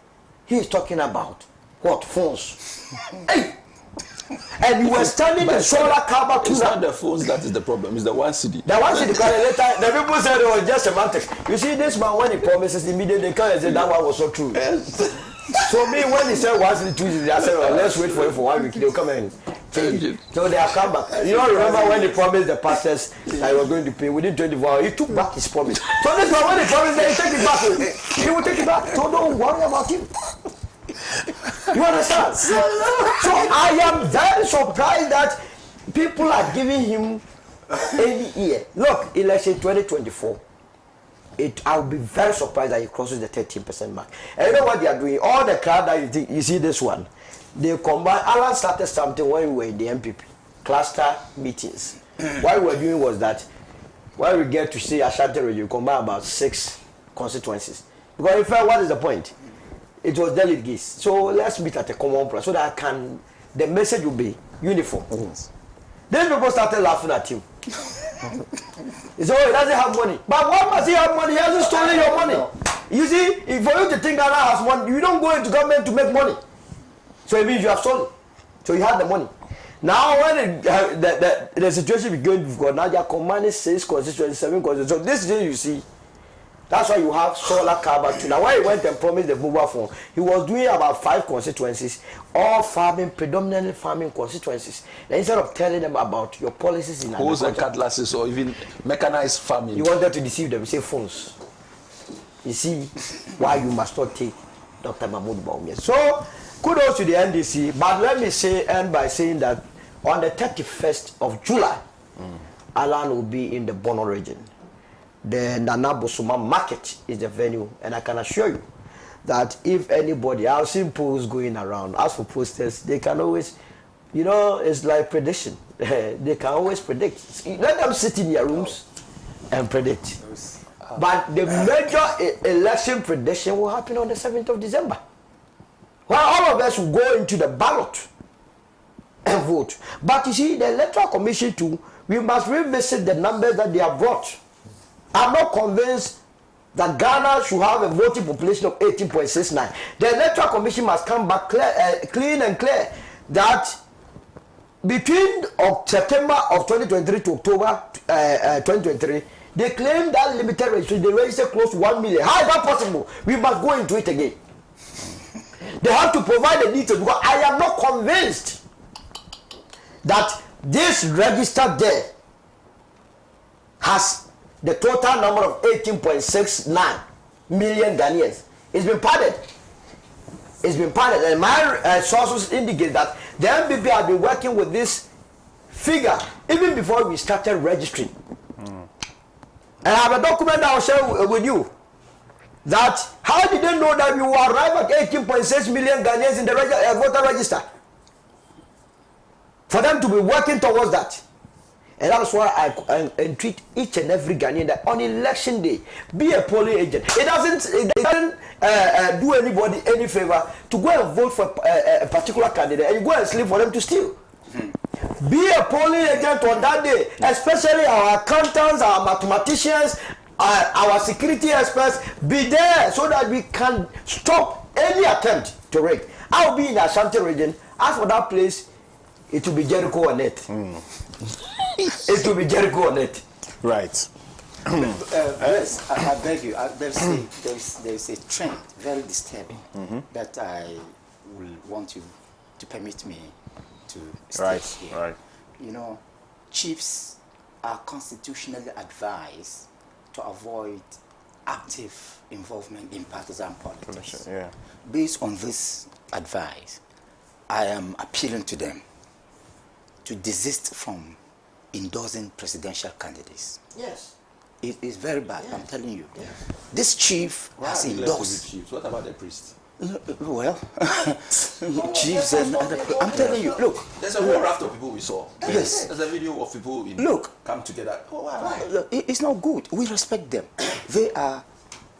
he is talking about what? Phones. Hey! And you were standing the solar cover too. It's not the phones that is the problem, it's the one CD. The one CD, because later the people said it was just semantics. You see, this man, when he promises, immediately they come and say that one was so true. So me, when he said 1 CD, 2 CD, I said, well, let's wait for it for 1 week. They'll come and change it. So they have come back. You don't remember when he promised the pastors that he was going to pay within 24 hours? He took back his promise. So this one, when he promised, he take it back. He will take it back. So don't worry about him. You You understand? So I am very surprised that people are giving him any year. Look, election 2024. I'll be very surprised that he crosses the 13% mark. And you know what they are doing? All the crowd that you see this one, they combine. Alan started something when we were in the MPP cluster meetings. What we were doing was that when we get to see Ashanti region, we combine about 6 constituencies. Because in fact, what is the point? It was delegates. So let's meet at a common place so that the message will be uniform. Yes. Then people started laughing at him. He said, oh, he doesn't have money. But why must he have money? He hasn't stolen your money. You see, for you to think Ghana has money, you don't go into government to make money. So it means you have stolen. So you have the money. Now when the situation began, you've got now they are commanding 6 constituencies, 7 constituencies. So this is you see. That's why you have solar carbon too. Now when he went and promised the mobile phone, he was doing about 5 constituencies, all farming, predominantly farming constituencies. And instead of telling them about your policies in hose and cutlasses or even mechanized farming, he wanted to deceive them. He said phones. You see why you must not take Dr. Mahmoud Bawumia. So kudos to the NDC, but let me end by saying that on the 31st of July, Alan will be in the Bono region. The Nana Bosuma market is the venue, and I can assure you that if anybody, I've seen polls going around, as for posters, they can always, you know, it's like prediction. They can always predict. Let them sit in their rooms and predict. But the major election prediction will happen on the 7th of December. Well, all of us will go into the ballot and vote. But you see, the Electoral Commission too, we must revisit the numbers that they have brought. I'm not convinced that Ghana should have a voting population of 18.69. The Electoral Commission must come back clean and clear that between September of 2023 to October 2023, they claim that limited registration, they registered close to 1 million. How is that possible? We must go into it again. They have to provide the details because I am not convinced that this register there has the total number of 18.69 million Ghanaians. It's been padded. It's been padded. And my sources indicate that the MPP have been working with this figure even before we started registering. And I have a document that I'll share with you. That how did they know that we will arrive at 18.6 million Ghanaians in the voter register? For them to be working towards that. And that's why I entreat each and every Ghanaian that on election day, be a polling agent. It doesn't do anybody any favor to go and vote for a particular candidate and you go and sleep for them to steal. Be a polling agent on that day, especially our accountants, our mathematicians, our security experts. Be there so that we can stop any attempt to rig. I'll be in the Ashanti region. As for that place, it will be Jericho on it. It will be Jericho on it. Right. Yes, I beg you. There's a trend, very disturbing, that I will want you to permit me to state here. Right. You know, chiefs are constitutionally advised to avoid active involvement in partisan politics. Yeah. Based on this advice, I am appealing to them to desist from endorsing presidential candidates. Yes. It is very bad, I'm telling you. Yes. This chief has endorsed. What about the priest? Well, chiefs and other, I'm telling you, look. There's a whole raft of people we saw. Yes. There's a video of people come together. Oh, wow. Look, it's not good. We respect them. They are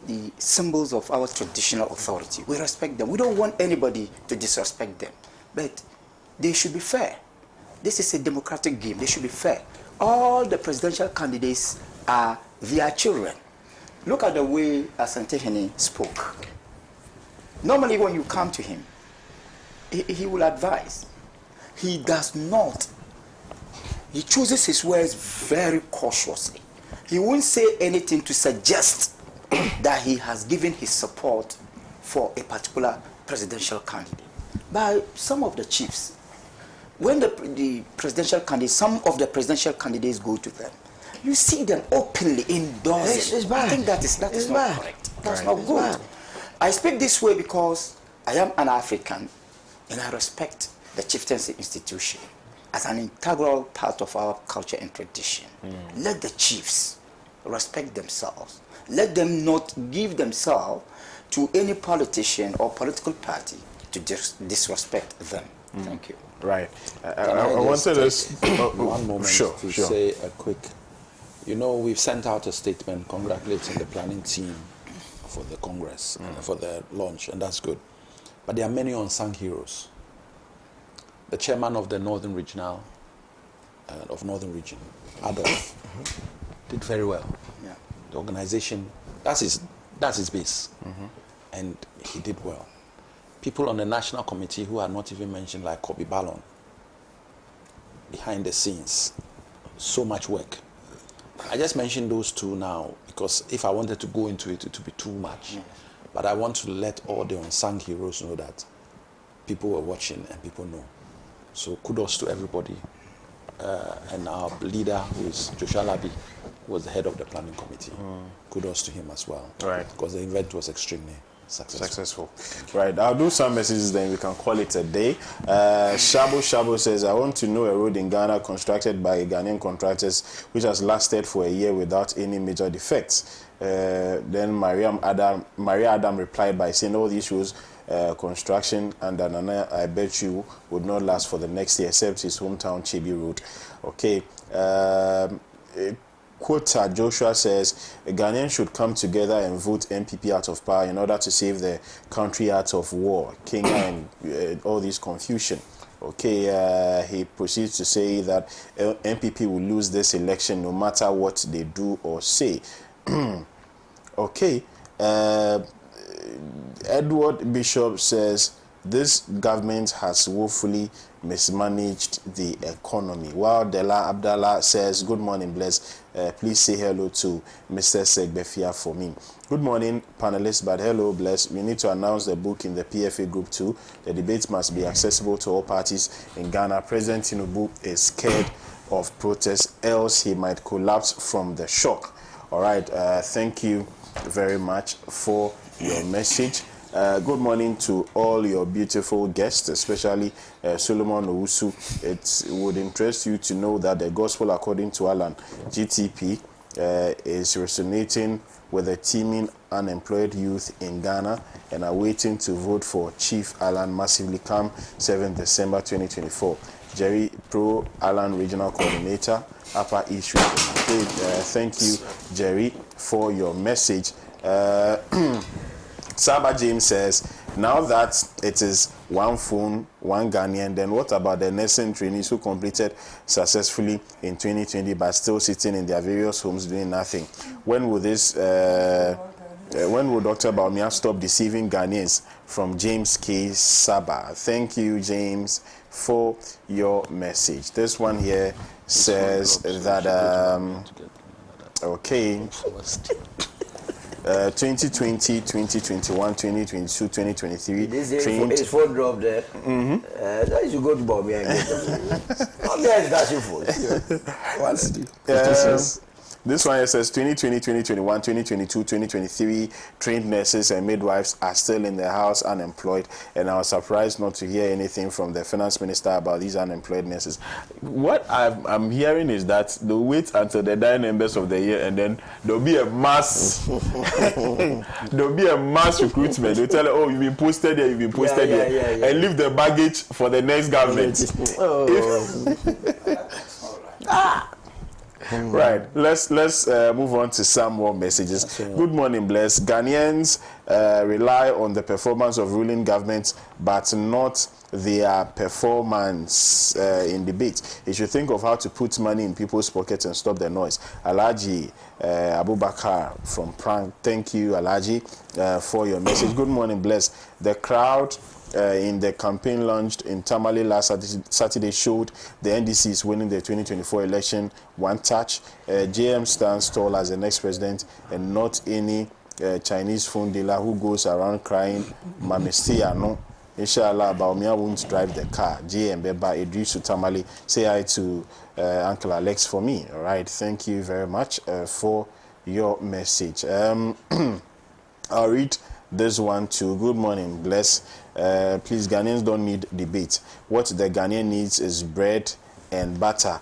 the symbols of our traditional authority. We respect them. We don't want anybody to disrespect them. But they should be fair. This is a democratic game. They should be fair. All the presidential candidates are their children. Look at the way Asante Hene spoke. Normally when you come to him, he will advise. He does not. He chooses his words very cautiously. He won't say anything to suggest that he has given his support for a particular presidential candidate. By some of the chiefs, when the presidential candidates, some of the presidential candidates go to them, you see them openly endorsing. It's bad. I think that is not correct. That's not good. I speak this way because I am an African and I respect the chieftaincy institution as an integral part of our culture and tradition. Let the chiefs respect themselves. Let them not give themselves to any politician or political party to disrespect them. Thank you. Right. I wanted us one moment to say a quick. You know, we've sent out a statement congratulating the planning team for the Congress, for the launch, and that's good. But there are many unsung heroes. The chairman of the Northern Regional, of Northern Region, Adolf, did very well. Yeah. The organization, that's his base, and he did well. People on the national committee who are not even mentioned, like Kobe Ballon, behind the scenes, so much work. I just mentioned those two now because if I wanted to go into it, it would be too much. But I want to let all the unsung heroes know that people were watching and people know. So kudos to everybody. And our leader, who is Joshua Labi, who was the head of the planning committee. Kudos to him as well. Right. Because the event was extremely successful. Right. I'll do some messages, then we can call it a day. Shabo says, I want to know a road in Ghana constructed by Ghanaian contractors which has lasted for a year without any major defects. Then Maria Adam replied by saying all these roads construction under Nana, I bet you, would not last for the next year except his hometown Chibi Road. Okay. Quota Joshua says Ghanaians should come together and vote MPP out of power in order to save the country out of war, Kenya, and all this confusion. Okay, he proceeds to say that MPP will lose this election no matter what they do or say. Okay, Edward Bishop says this government has woefully mismanaged the economy. While Dela Abdallah says, good morning, bless. Please say hello to Mr. Segbefia for me. Good morning, panelists, but hello, bless. We need to announce the book in the PFA group too. The debate must be accessible to all parties in Ghana. President Tinubu is scared of protests, else he might collapse from the shock. All right, thank you very much for your message. Good morning to all your beautiful guests, especially Solomon Owusu. It would interest you to know that the gospel according to Alan, GTP, is resonating with the teeming unemployed youth in Ghana and are waiting to vote for Chief Alan massively come 7th December 2024. Jerry, Pro Alan Regional Coordinator, Upper East Region. Okay, thank you, Jerry, for your message. Saba James says, now that it is one phone, one Ghanaian, then what about the nursing trainees who completed successfully in 2020 but still sitting in their various homes doing nothing? When will this, when will Dr. Baumia stop deceiving Ghanaians? From James K. Saba. Thank you, James, for your message. This one here says that, okay, 2020, 2021, 2022, 2023. This phone drop there. That is a good Bob. This one here says 2020, 2021, 2022, 2023 trained nurses and midwives are still in the house unemployed, and I was surprised not to hear anything from the finance minister about these unemployed nurses. What I'm hearing is that they'll wait until the dying numbers of the year and then there'll be a mass recruitment. They'll tell you, oh, you've been posted here, and leave the baggage for the next government. Right, let's move on to some more messages. Good morning, bless. Ghanaians rely on the performance of ruling governments, but not their performance in debate. They should think of how to put money in people's pockets and stop the noise. Alaji Abubakar from Prank. Thank you, Alaji, for your message. Good morning, bless. The crowd in the campaign launched in Tamale last Saturday showed the NDC is winning the 2024 election one touch. JM stands tall as the next president and not any Chinese phone dealer who goes around crying, Mamestia no. Inshallah, Baumia won't drive the car. JM Beba Idrisu Tamale. Say hi to Uncle Alex for me. All right, thank you very much for your message. I'll read this one too. Good morning, bless. Please, Ghanaians don't need debate. What the Ghanaian needs is bread and butter,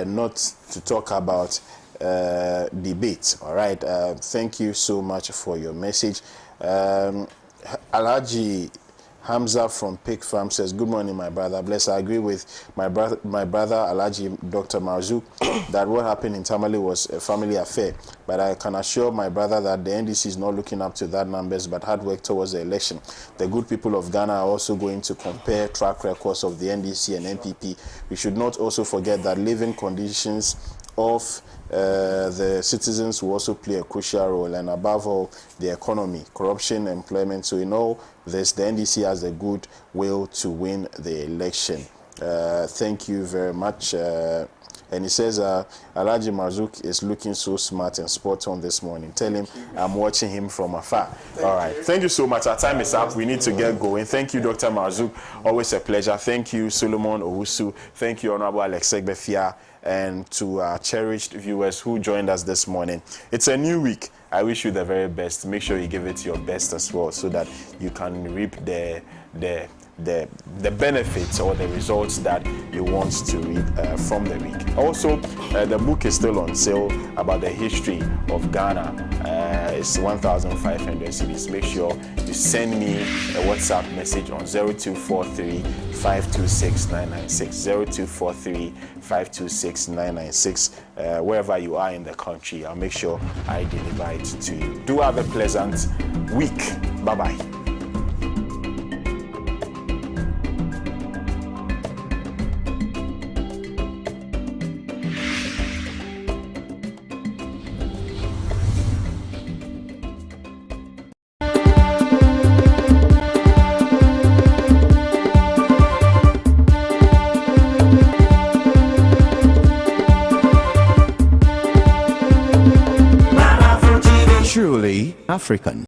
not to talk about debate. All right. Thank you so much for your message. Alhaji Hamza from Pig Farm says, good morning, my brother. Bless. I agree with my brother Alhaji Dr. Marzouk that what happened in Tamale was a family affair. But I can assure my brother that the NDC is not looking up to that numbers, but hard work towards the election. The good people of Ghana are also going to compare track records of the NDC and NPP. We should not also forget that living conditions of the citizens will also play a crucial role, and above all, the economy, corruption, employment. So in all this, the NDC has a good will to win the election. Thank you very much. And he says, Alhaji Marzouk is looking so smart and spot on this morning. Tell him I'm watching him from afar. All right. Thank you so much. Our time is up. We need to get going. Thank you, Dr. Marzouk. Always a pleasure. Thank you, Solomon Owusu. Thank you, Honorable Alex Egbefia. And to our cherished viewers who joined us this morning. It's a new week. I wish you the very best. Make sure you give it your best as well, so that you can reap the benefits or the results that you want to reap from the week. Also, the book is still on sale about the history of Ghana. It's 1,500 cedis. Make sure you send me a WhatsApp message on 0243 526 996 0243 526 996. Wherever you are in the country, I'll make sure I deliver it to you. Do have a pleasant week. Bye-bye. Truly African.